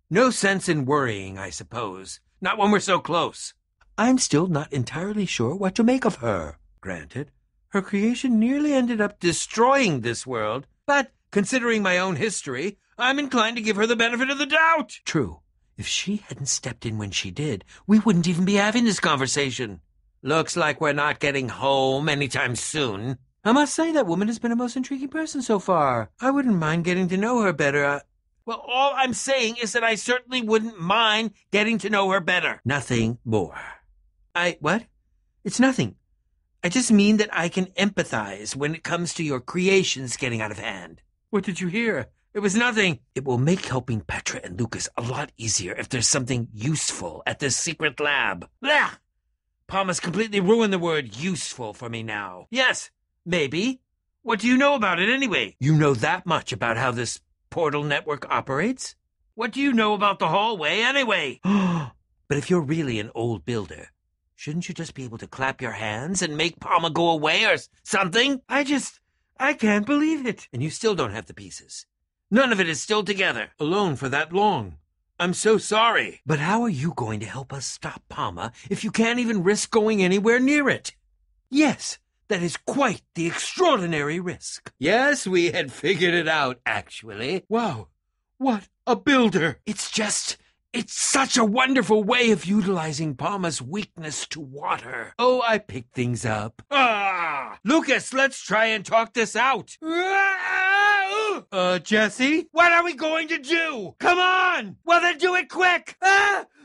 No sense in worrying, I suppose. Not when we're so close. I'm still not entirely sure what to make of her. Granted, her creation nearly ended up destroying this world, but considering my own history, I'm inclined to give her the benefit of the doubt. True. If she hadn't stepped in when she did, we wouldn't even be having this conversation. Looks like we're not getting home anytime soon. I must say that woman has been a most intriguing person so far. I wouldn't mind getting to know her better. Well, all I'm saying is that I certainly wouldn't mind getting to know her better. Nothing more. What? It's nothing. I just mean that I can empathize when it comes to your creations getting out of hand. What did you hear? It was nothing. It will make helping Petra and Lucas a lot easier if there's something useful at this secret lab. Blah! Palmer's completely ruined the word useful for me now. Yes, maybe. What do you know about it anyway? You know that much about how this portal network operates? What do you know about the hallway anyway? But if you're really an old builder, shouldn't you just be able to clap your hands and make Palmer go away or something? I can't believe it. And you still don't have the pieces. None of it is still together. Alone for that long. I'm so sorry. But how are you going to help us stop Palmer if you can't even risk going anywhere near it? Yes, that is quite the extraordinary risk. Yes, we had figured it out, actually. Wow, what a builder. It's such a wonderful way of utilizing Palmer's weakness to water. Oh, I picked things up. Lucas, let's try and talk this out. Jesse? What are we going to do? Come on! Well, then do it quick!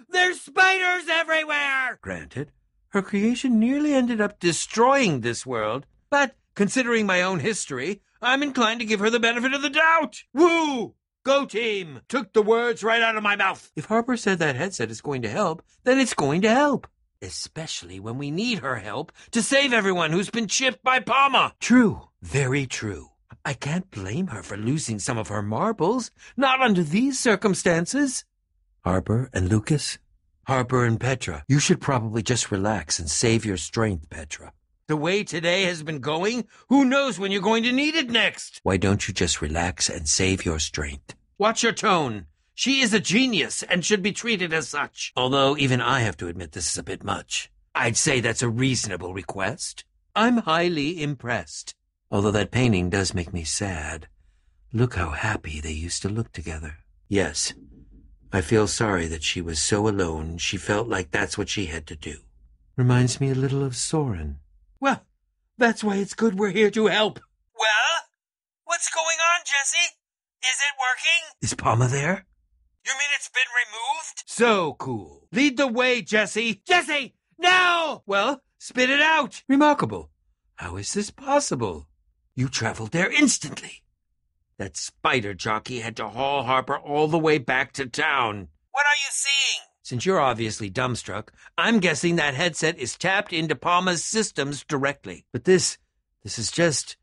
There's spiders everywhere! Granted, her creation nearly ended up destroying this world, but considering my own history, I'm inclined to give her the benefit of the doubt. Woo! Go team! Took the words right out of my mouth. If Harper said that headset is going to help, then it's going to help. Especially when we need her help to save everyone who's been chipped by Palmer. True. Very true. I can't blame her for losing some of her marbles. Not under these circumstances. Harper and Lucas? Harper and Petra. You should probably just relax and save your strength, Petra. The way today has been going, who knows when you're going to need it next? Why don't you just relax and save your strength? Watch your tone. She is a genius and should be treated as such. Although even I have to admit this is a bit much. I'd say that's a reasonable request. I'm highly impressed. Although that painting does make me sad. Look how happy they used to look together. Yes, I feel sorry that she was so alone she felt like that's what she had to do. Reminds me a little of Soren. Well, that's why it's good we're here to help. Well, what's going on, Jesse? Is it working? Is Palmer there? You mean it's been removed? So cool. Lead the way, Jesse. Jesse, now! Well, spit it out. Remarkable. How is this possible? You traveled there instantly. That spider jockey had to haul Harper all the way back to town. What are you seeing? Since you're obviously dumbstruck, I'm guessing that headset is tapped into Palmer's systems directly. But this is just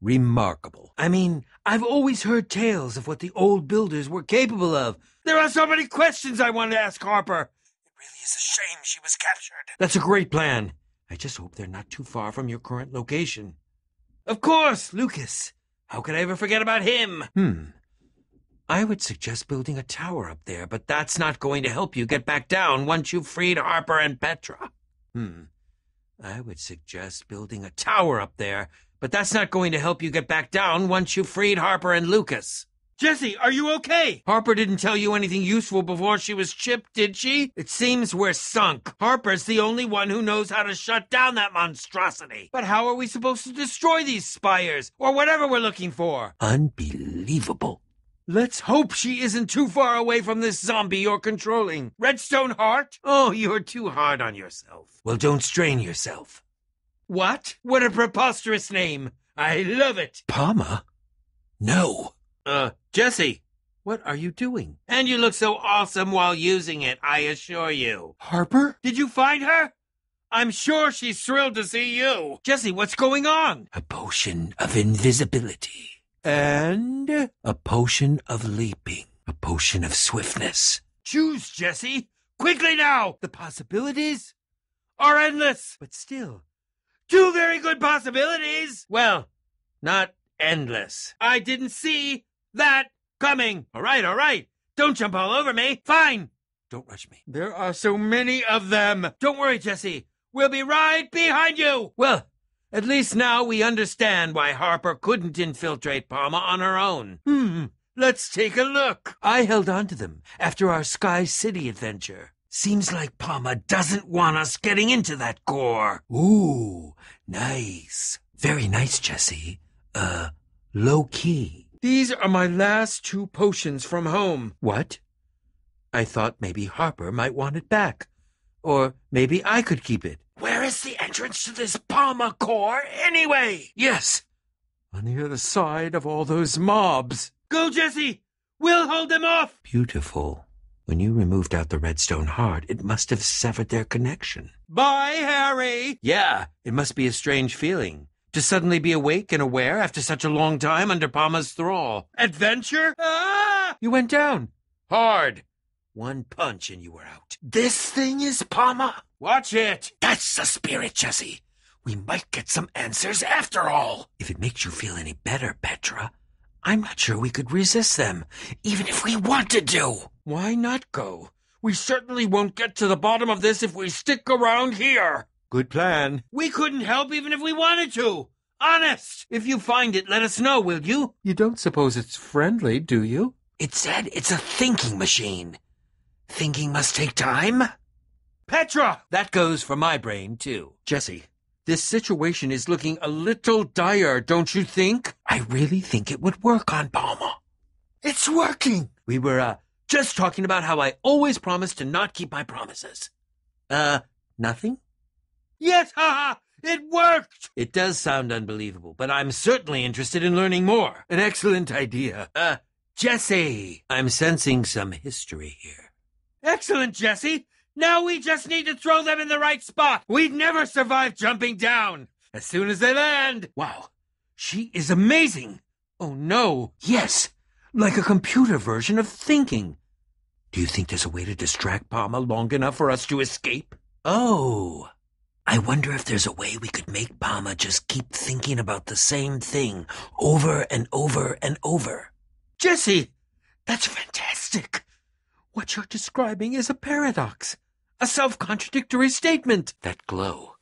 remarkable. I mean, I've always heard tales of what the old builders were capable of. There are so many questions I want to ask Harper. It really is a shame she was captured. That's a great plan. I just hope they're not too far from your current location. Of course, Lucas. How could I ever forget about him? I would suggest building a tower up there, but that's not going to help you get back down once you've freed Harper and Petra. I would suggest building a tower up there, But that's not going to help you get back down once you've freed Harper and Lucas. Jesse, are you okay? Harper didn't tell you anything useful before she was chipped, did she? It seems we're sunk. Harper's the only one who knows how to shut down that monstrosity. But how are we supposed to destroy these spires, or whatever we're looking for? Unbelievable. Let's hope she isn't too far away from this zombie you're controlling. Redstone Heart? Oh, you're too hard on yourself. Well, don't strain yourself. What? What a preposterous name. I love it. Palma? No. Jesse, what are you doing? And you look so awesome while using it, I assure you. Harper? Did you find her? I'm sure she's thrilled to see you. Jesse, what's going on? A potion of invisibility. And a potion of leaping. A potion of swiftness. Choose, Jesse. Quickly now. The possibilities are endless. But still, two very good possibilities. Well, not endless. I didn't see that coming. All right. Don't jump all over me. Fine. Don't rush me. There are so many of them. Don't worry, Jesse. We'll be right behind you. Well, at least now we understand why Harper couldn't infiltrate Palma on her own. Let's take a look. I held on to them after our Sky City adventure. Seems like Palma doesn't want us getting into that core. Ooh, nice. Very nice, Jesse. Low-key. These are my last two potions from home. What? I thought maybe Harper might want it back. Or maybe I could keep it. Where is the entrance to this Palma core, anyway? Yes, on the other side of all those mobs. Go, Jesse! We'll hold them off! Beautiful. When you removed out the Redstone Heart, it must have severed their connection. Bye, Harry! Yeah, it must be a strange feeling. To suddenly be awake and aware after such a long time under Palma's thrall. Adventure? Ah! You went down. Hard. One punch and you were out. This thing is Palma? Watch it. That's the spirit, Jesse. We might get some answers after all. If it makes you feel any better, Petra, I'm not sure we could resist them, even if we wanted to. Why not go? We certainly won't get to the bottom of this if we stick around here. Good plan. We couldn't help even if we wanted to. Honest. If you find it, let us know, will you? You don't suppose it's friendly, do you? It said it's a thinking machine. Thinking must take time? Petra! That goes for my brain, too. Jesse, this situation is looking a little dire, don't you think? I really think it would work on Palma. It's working! We were, just talking about how I always promise to not keep my promises. Nothing? Yes, haha! It worked! It does sound unbelievable, but I'm certainly interested in learning more. An excellent idea. Jesse! I'm sensing some history here. Excellent, Jesse! Now we just need to throw them in the right spot. We'd never survive jumping down. As soon as they land. Wow, she is amazing. Oh, no. Yes, like a computer version of thinking. Do you think there's a way to distract Palma long enough for us to escape? Oh, I wonder if there's a way we could make Palma just keep thinking about the same thing over and over and over. Jesse, that's fantastic. What you're describing is a paradox, a self-contradictory statement. That glow,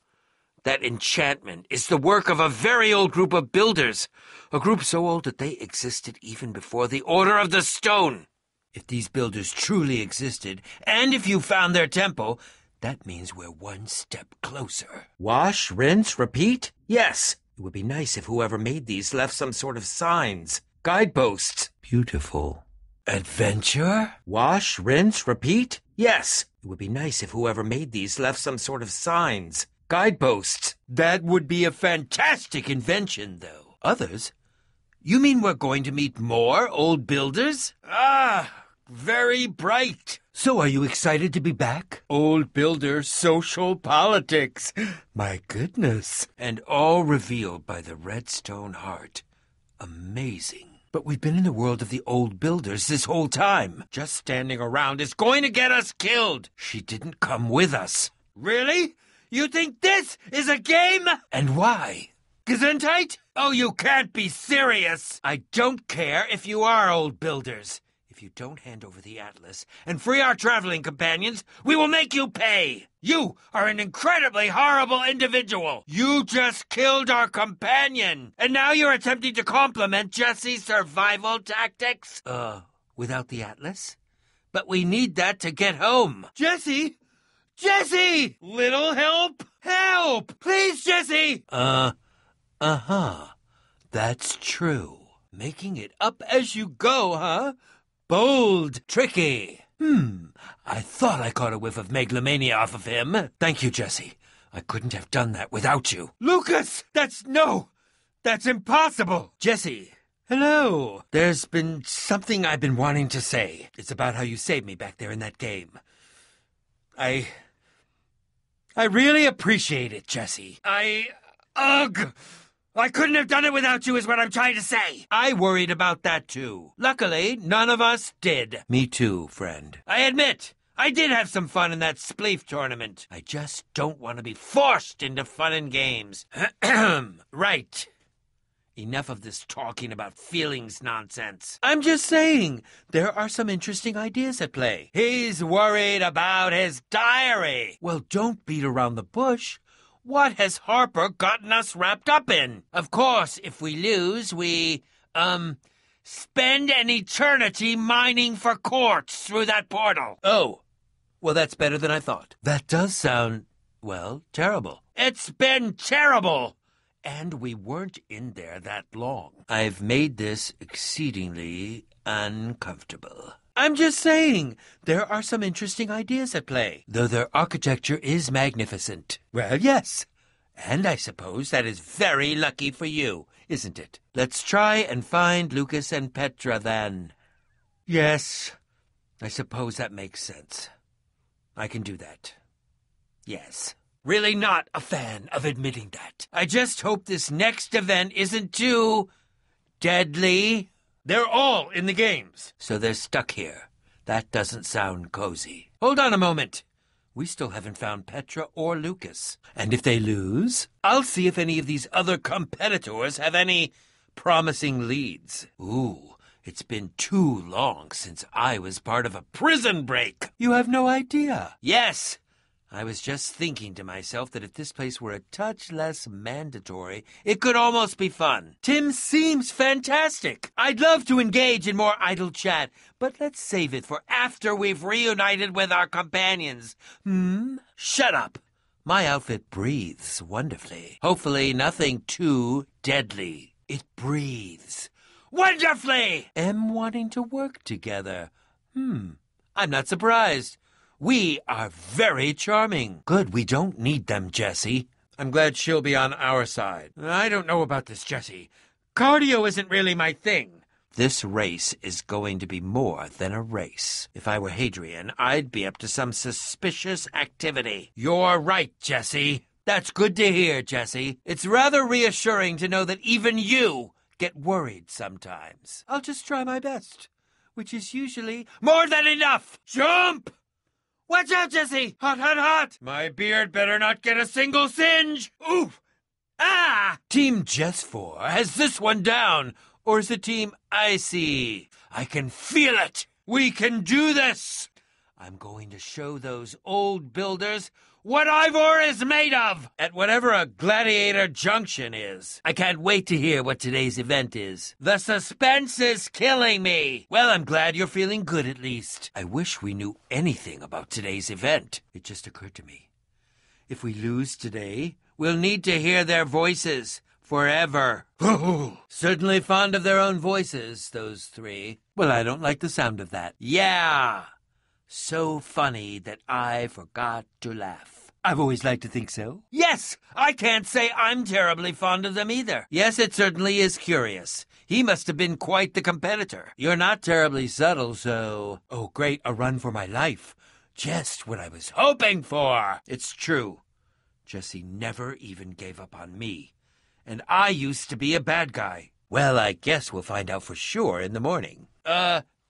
that enchantment, is the work of a very old group of builders, a group so old that they existed even before the Order of the Stone. If these builders truly existed, and if you found their temple, that means we're one step closer. Wash, rinse, repeat? Yes. It would be nice if whoever made these left some sort of signs, guideposts. Beautiful. Adventure? Wash, rinse, repeat? Yes. It would be nice if whoever made these left some sort of signs, guideposts. That would be a fantastic invention, though. Others? You mean we're going to meet more old builders? Very bright. So are you excited to be back? Old builder social politics. My goodness. And all revealed by the Redstone Heart. Amazing. But we've been in the world of the old builders this whole time. Just standing around is going to get us killed. She didn't come with us. Really? You think this is a game? And why? Gesundheit? Oh, you can't be serious. I don't care if you are old builders. If If you don't hand over the atlas and free our traveling companions, we will make you pay! You are an incredibly horrible individual! You just killed our companion! And now you're attempting to compliment Jesse's survival tactics? Without the atlas? But we need that to get home! Jesse! Jesse! Little help! Help! Please, Jesse! Uh-huh. That's true. Making it up as you go, huh? Bold, tricky. I thought I caught a whiff of megalomania off of him. Thank you, Jesse. I couldn't have done that without you. Lucas! That's impossible! Jesse, hello. There's been something I've been wanting to say. It's about how you saved me back there in that game. I really appreciate it, Jesse. Ugh! I couldn't have done it without you is what I'm trying to say. I worried about that too. Luckily, none of us did. Me too, friend. I admit, I did have some fun in that spleef tournament. I just don't want to be forced into fun and games. Right. Enough of this talking about feelings nonsense. I'm just saying, there are some interesting ideas at play. He's worried about his diary. Well, don't beat around the bush. What has Harper gotten us wrapped up in? Of course, if we lose, we, spend an eternity mining for quartz through that portal. Oh, well, that's better than I thought. That does sound, well, terrible. It's been terrible! And we weren't in there that long. I've made this exceedingly uncomfortable. I'm just saying, there are some interesting ideas at play, though their architecture is magnificent. Well, yes. And I suppose that is very lucky for you, isn't it? Let's try and find Lucas and Petra, then. Yes, I suppose that makes sense. I can do that. Yes. Really not a fan of admitting that. I just hope this next event isn't too deadly. They're all in the games. So they're stuck here. That doesn't sound cozy. Hold on a moment. We still haven't found Petra or Lucas. And if they lose, I'll see if any of these other competitors have any promising leads. Ooh, it's been too long since I was part of a prison break. You have no idea. Yes. I was just thinking to myself that if this place were a touch less mandatory, it could almost be fun. Tim seems fantastic. I'd love to engage in more idle chat, but let's save it for after we've reunited with our companions. Shut up. My outfit breathes wonderfully. Hopefully nothing too deadly. It breathes wonderfully. Am wanting to work together. I'm not surprised. We are very charming. Good, we don't need them, Jesse. I'm glad she'll be on our side. I don't know about this, Jesse. Cardio isn't really my thing. This race is going to be more than a race. If I were Hadrian, I'd be up to some suspicious activity. You're right, Jesse. That's good to hear, Jesse. It's rather reassuring to know that even you get worried sometimes. I'll just try my best, which is usually more than enough. Jump! Watch out, Jesse! Hot, hot, hot! My beard better not get a single singe! Oof! Ah! Team Jess 4 has this one down. Or is it Team Icy? I can feel it! We can do this! I'm going to show those old builders what Ivor is made of at whatever a Gladiator Junction is. I can't wait to hear what today's event is. The suspense is killing me. Well, I'm glad you're feeling good at least. I wish we knew anything about today's event. It just occurred to me. If we lose today, we'll need to hear their voices forever. Certainly fond of their own voices, those three. Well, I don't like the sound of that. Yeah. So funny that I forgot to laugh. I've always liked to think so. Yes, I can't say I'm terribly fond of them either. Yes, it certainly is curious. He must have been quite the competitor. You're not terribly subtle, so... Oh, great, a run for my life. Just what I was hoping for. It's true. Jesse never even gave up on me. And I used to be a bad guy. Well, I guess we'll find out for sure in the morning.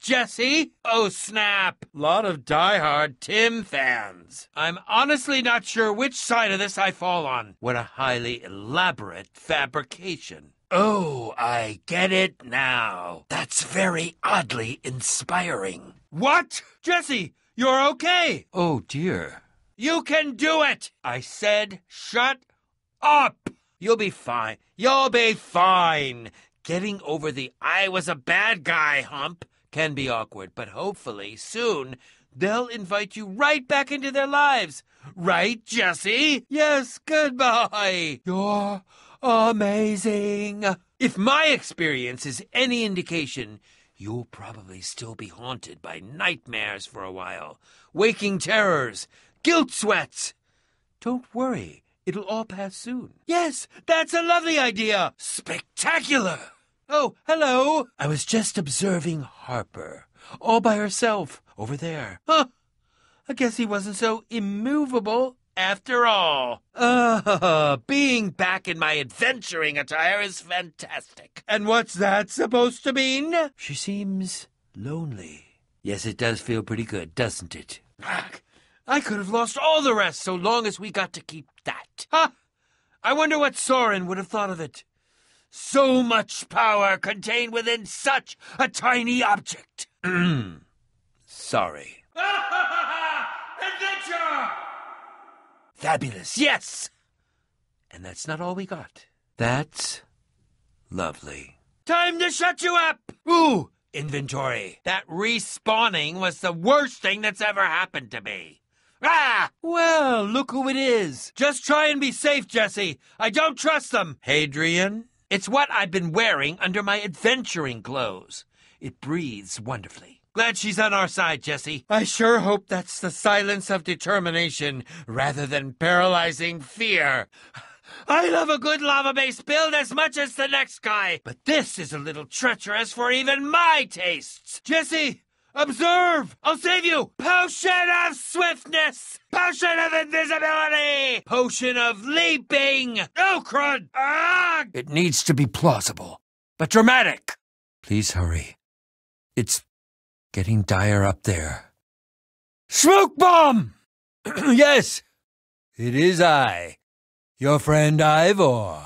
Jesse? Oh, snap. Lot of die-hard Tim fans. I'm honestly not sure which side of this I fall on. What a highly elaborate fabrication. Oh, I get it now. That's very oddly inspiring. What? Jesse, you're okay. Oh, dear. You can do it! I said shut up! You'll be fine. You'll be fine. Getting over the I was a bad guy hump can be awkward, but hopefully soon they'll invite you right back into their lives. Right, Jesse? Yes, goodbye. You're amazing. If my experience is any indication, you'll probably still be haunted by nightmares for a while. Waking terrors, guilt sweats. Don't worry, it'll all pass soon. Yes, that's a lovely idea. Spectacular. Oh, hello. I was just observing Harper, all by herself, over there. Huh. I guess he wasn't so immovable after all. Being back in my adventuring attire is fantastic. And what's that supposed to mean? She seems lonely. Yes, it does feel pretty good, doesn't it? I could have lost all the rest so long as we got to keep that. Huh? I wonder what Soren would have thought of it. So much power contained within such a tiny object. Sorry. Adventure! Fabulous, yes! And that's not all we got. That's lovely. Time to shut you up! Ooh, inventory. That respawning was the worst thing that's ever happened to me. Ah! Well, look who it is. Just try and be safe, Jesse. I don't trust them. Hadrian? It's what I've been wearing under my adventuring clothes. It breathes wonderfully. Glad she's on our side, Jesse. I sure hope that's the silence of determination rather than paralyzing fear. I love a good lava-based build as much as the next guy, but this is a little treacherous for even my tastes. Jesse, observe! I'll save you! Potion of swiftness! Potion of invisibility! Potion of leaping! Oh, crud! Ah! It needs to be plausible, but dramatic. Please hurry. It's getting dire up there. Smoke bomb! Yes, it is I, your friend Ivor.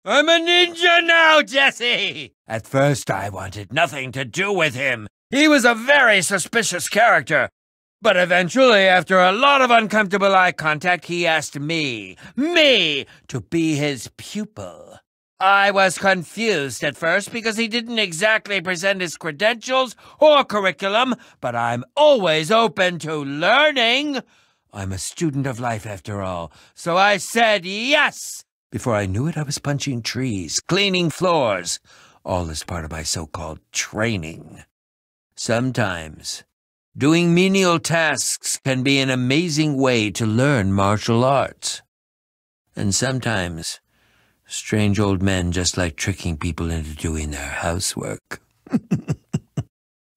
I'm a ninja now, Jesse! At first I wanted nothing to do with him. He was a very suspicious character. But eventually, after a lot of uncomfortable eye contact, he asked me, to be his pupil. I was confused at first because he didn't exactly present his credentials or curriculum, but I'm always open to learning. I'm a student of life after all, so I said yes. Before I knew it, I was punching trees, cleaning floors, all as part of my so-called training. Sometimes, doing menial tasks can be an amazing way to learn martial arts. And sometimes, strange old men just like tricking people into doing their housework.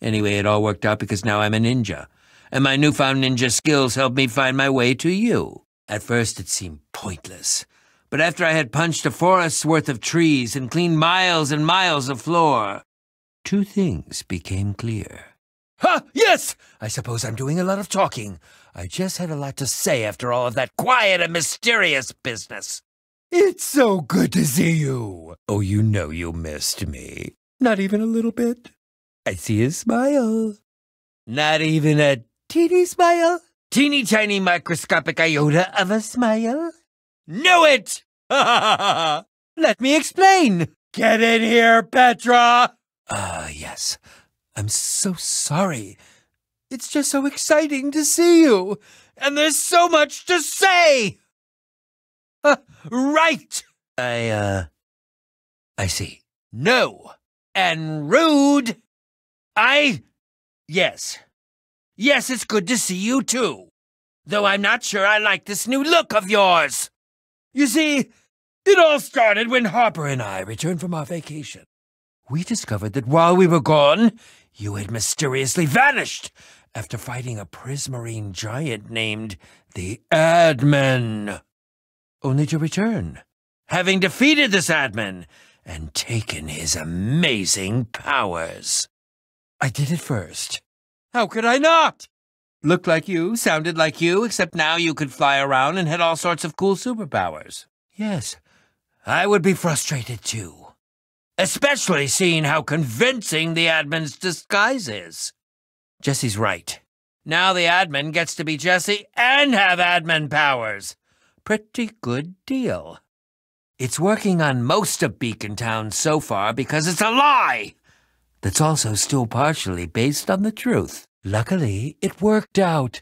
Anyway, it all worked out because now I'm a ninja, and my newfound ninja skills helped me find my way to you. At first it seemed pointless, but after I had punched a forest's worth of trees and cleaned miles and miles of floor, two things became clear. Ha! Yes! I suppose I'm doing a lot of talking. I just had a lot to say after all of that quiet and mysterious business. It's so good to see you. Oh, you know you missed me. Not even a little bit. I see a smile. Not even a teeny smile? Teeny tiny microscopic iota of a smile? Know it! Let me explain. Get in here, Petra! Yes. I'm so sorry. It's just so exciting to see you. And there's so much to say. Right. I see. No. And rude. Yes. Yes, it's good to see you too. Though I'm not sure I like this new look of yours. You see, it all started when Harper and I returned from our vacation. We discovered that while we were gone, you had mysteriously vanished after fighting a prismarine giant named the Admin. Only to return, having defeated this admin and taken his amazing powers. I did it first. How could I not? Looked like you, sounded like you, except now you could fly around and had all sorts of cool superpowers. Yes, I would be frustrated too. Especially seeing how convincing the admin's disguise is. Jesse's right. Now the admin gets to be Jesse and have admin powers. Pretty good deal. It's working on most of Beacon Town so far because it's a lie. That's also still partially based on the truth. Luckily, it worked out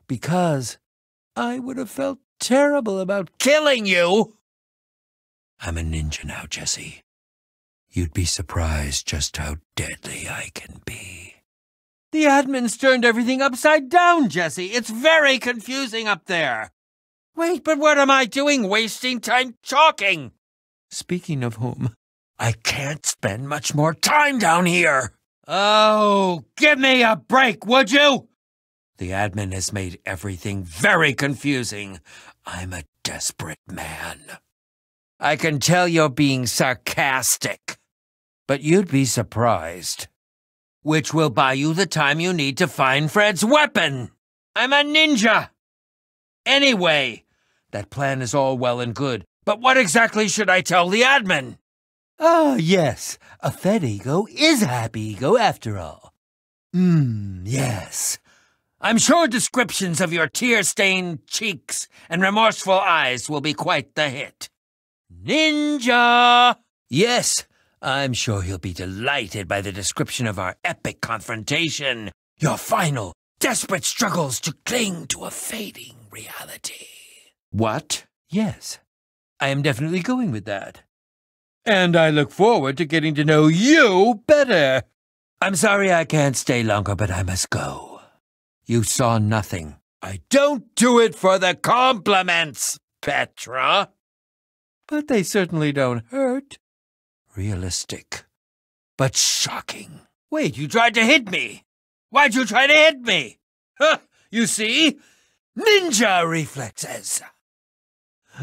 because I would have felt terrible about killing you. I'm a ninja now, Jesse. You'd be surprised just how deadly I can be. The admin's turned everything upside down, Jesse. It's very confusing up there. Wait, but what am I doing wasting time talking? Speaking of whom, I can't spend much more time down here. Oh, give me a break, would you? The admin has made everything very confusing. I'm a desperate man. I can tell you're being sarcastic, but you'd be surprised. Which will buy you the time you need to find Fred's weapon. I'm a ninja. Anyway, that plan is all well and good, but what exactly should I tell the admin? Ah, yes, a fed ego is a happy ego after all. Yes. I'm sure descriptions of your tear-stained cheeks and remorseful eyes will be quite the hit. Ninja! Yes, I'm sure he'll be delighted by the description of our epic confrontation. Your final, desperate struggles to cling to a fading reality. What? Yes, I am definitely going with that. And I look forward to getting to know you better. I'm sorry I can't stay longer, but I must go. You saw nothing. I don't do it for the compliments, Petra. But they certainly don't hurt. Realistic, but shocking. Wait, you tried to hit me. Why'd you try to hit me? Huh, you see? Ninja reflexes.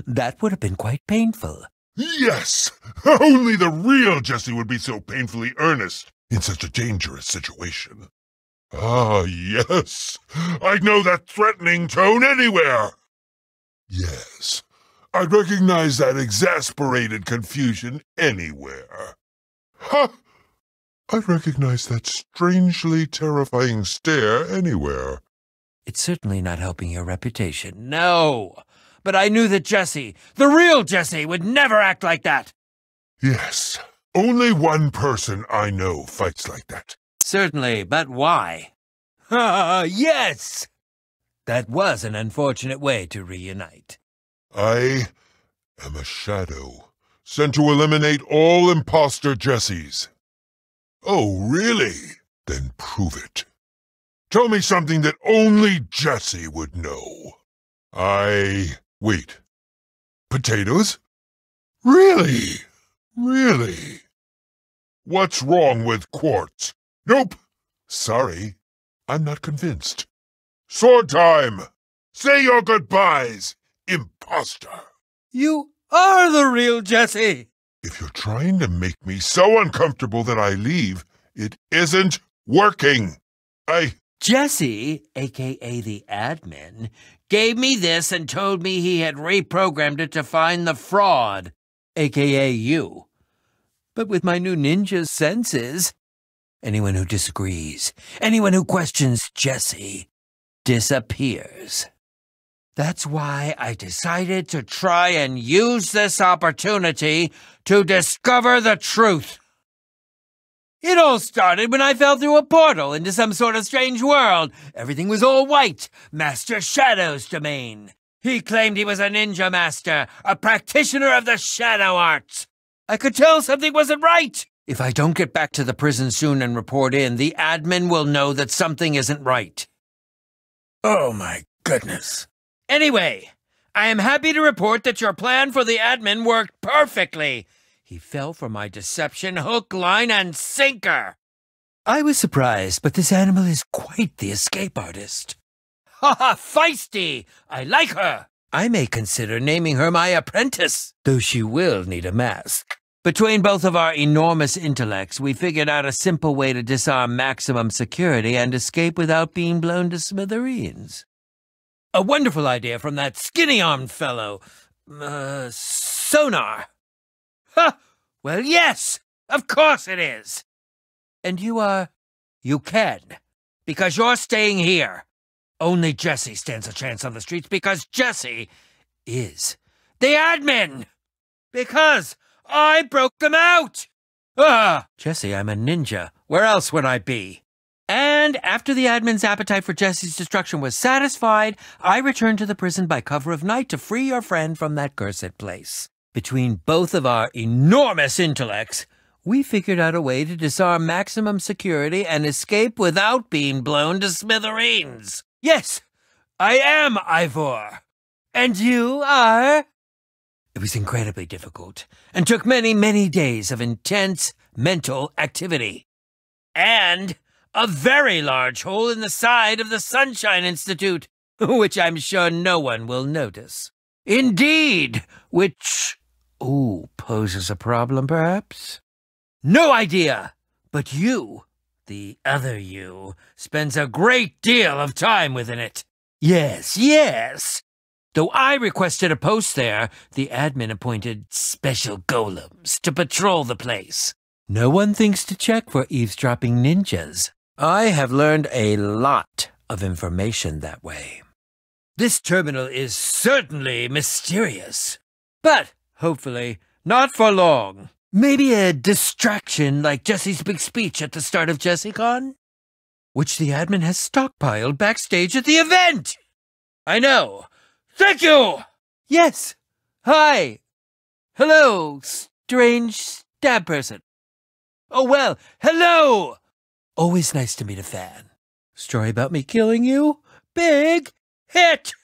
That would have been quite painful. Yes! Only the real Jesse would be so painfully earnest in such a dangerous situation. Ah, yes. I'd know that threatening tone anywhere. Yes. I'd recognize that exasperated confusion anywhere. Ha! I'd recognize that strangely terrifying stare anywhere. It's certainly not helping your reputation. No! But I knew that Jesse, the real Jesse, would never act like that. Yes. Only one person I know fights like that. Certainly, but why? Yes! That was an unfortunate way to reunite. I am a shadow, sent to eliminate all imposter Jessies. Oh, really? Then prove it. Tell me something that only Jesse would know. Wait. Potatoes? Really? Really? What's wrong with quartz? Nope. Sorry. I'm not convinced. Sword time! Say your goodbyes, imposter! You are the real Jesse! If you're trying to make me so uncomfortable that I leave, it isn't working. Jesse, a.k.a. the admin, gave me this and told me he had reprogrammed it to find the fraud, a.k.a. you. But with my new ninja senses, anyone who disagrees, anyone who questions Jesse, disappears. That's why I decided to try and use this opportunity to discover the truth. It all started when I fell through a portal into some sort of strange world. Everything was all white, Master Shadow's domain. He claimed he was a ninja master, a practitioner of the shadow arts. I could tell something wasn't right. If I don't get back to the prison soon and report in, the admin will know that something isn't right. Oh my goodness. Anyway, I am happy to report that your plan for the admin worked perfectly. He fell for my deception hook, line, and sinker. I was surprised, but this animal is quite the escape artist. Ha ha, feisty! I like her. I may consider naming her my apprentice, though she will need a mask. Between both of our enormous intellects, we figured out a simple way to disarm maximum security and escape without being blown to smithereens. A wonderful idea from that skinny-armed fellow. Sonar. Ha! Well, yes, of course it is. And you can, because you're staying here. Only Jesse stands a chance on the streets because Jesse is the admin. Because I broke them out. Jesse, I'm a ninja. Where else would I be? And after the admin's appetite for Jesse's destruction was satisfied, I returned to the prison by cover of night to free your friend from that cursed place. Between both of our enormous intellects, we figured out a way to disarm maximum security and escape without being blown to smithereens. Yes, I am Ivor. And you are? It was incredibly difficult and took many, many days of intense mental activity. And a very large hole in the side of the Sunshine Institute, which I'm sure no one will notice. Indeed, which, poses a problem, perhaps? No idea, but you, the other you, spends a great deal of time within it. Yes. Though I requested a post there, the admin appointed special golems to patrol the place. No one thinks to check for eavesdropping ninjas. I have learned a lot of information that way. This terminal is certainly mysterious, but hopefully not for long. Maybe a distraction like Jesse's big speech at the start of JesseCon, which the admin has stockpiled backstage at the event. I know. Thank you! Yes. Hi. Hello, strange stab person. Oh, well, hello! Always nice to meet a fan. Story about me killing you? Big hit!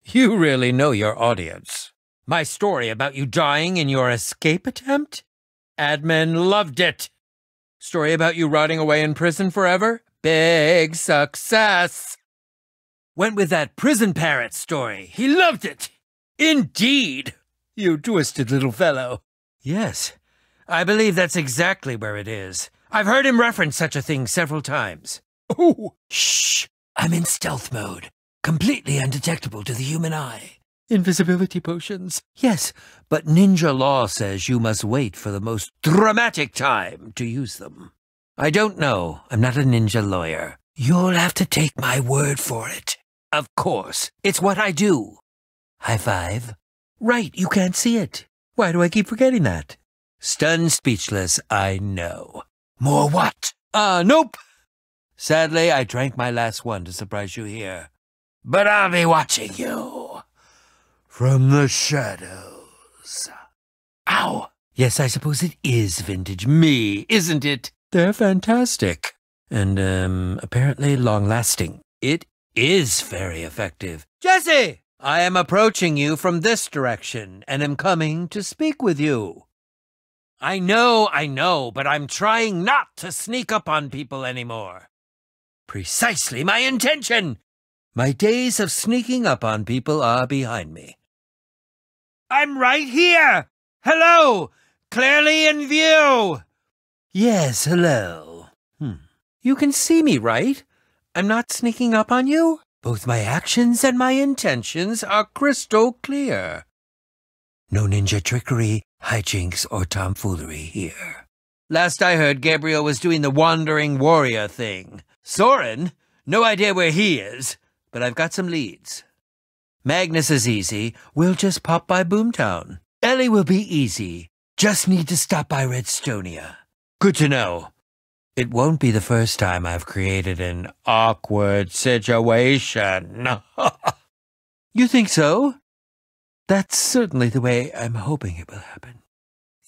You really know your audience. My story about you dying in your escape attempt? Admin loved it. Story about you rotting away in prison forever? Big success. Went with that prison parrot story. He loved it. Indeed. You twisted little fellow. Yes, I believe that's exactly where it is. I've heard him reference such a thing several times. Oh, shh. I'm in stealth mode. Completely undetectable to the human eye. Invisibility potions. Yes, but ninja law says you must wait for the most dramatic time to use them. I don't know. I'm not a ninja lawyer. You'll have to take my word for it. Of course. It's what I do. High five. Right, you can't see it. Why do I keep forgetting that? Stunned speechless, I know. More what? Nope. Sadly, I drank my last one to surprise you here. But I'll be watching you. From the shadows. Ow! Yes, I suppose it is vintage me, isn't it? They're fantastic. And, apparently long-lasting. It is very effective. Jesse! I am approaching you from this direction, and am coming to speak with you. I know, but I'm trying not to sneak up on people anymore. Precisely my intention! My days of sneaking up on people are behind me. I'm right here! Hello! Clearly in view! Yes, hello. You can see me, right? I'm not sneaking up on you? Both my actions and my intentions are crystal clear. No ninja trickery, hijinks, or tomfoolery here. Last I heard, Gabriel was doing the wandering warrior thing. Soren? No idea where he is, but I've got some leads. Magnus is easy. We'll just pop by Boomtown. Ellie will be easy. Just need to stop by Redstonia. Good to know. It won't be the first time I've created an awkward situation. You think so? That's certainly the way I'm hoping it will happen.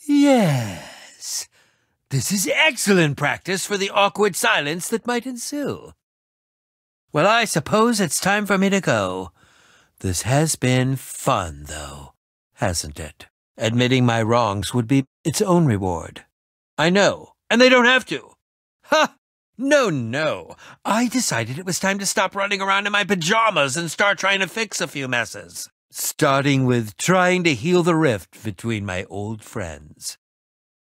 Yes. This is excellent practice for the awkward silence that might ensue. Well, I suppose it's time for me to go. This has been fun, though, hasn't it? Admitting my wrongs would be its own reward. I know, and they don't have to. Ha! No. I decided it was time to stop running around in my pajamas and start trying to fix a few messes. Starting with trying to heal the rift between my old friends.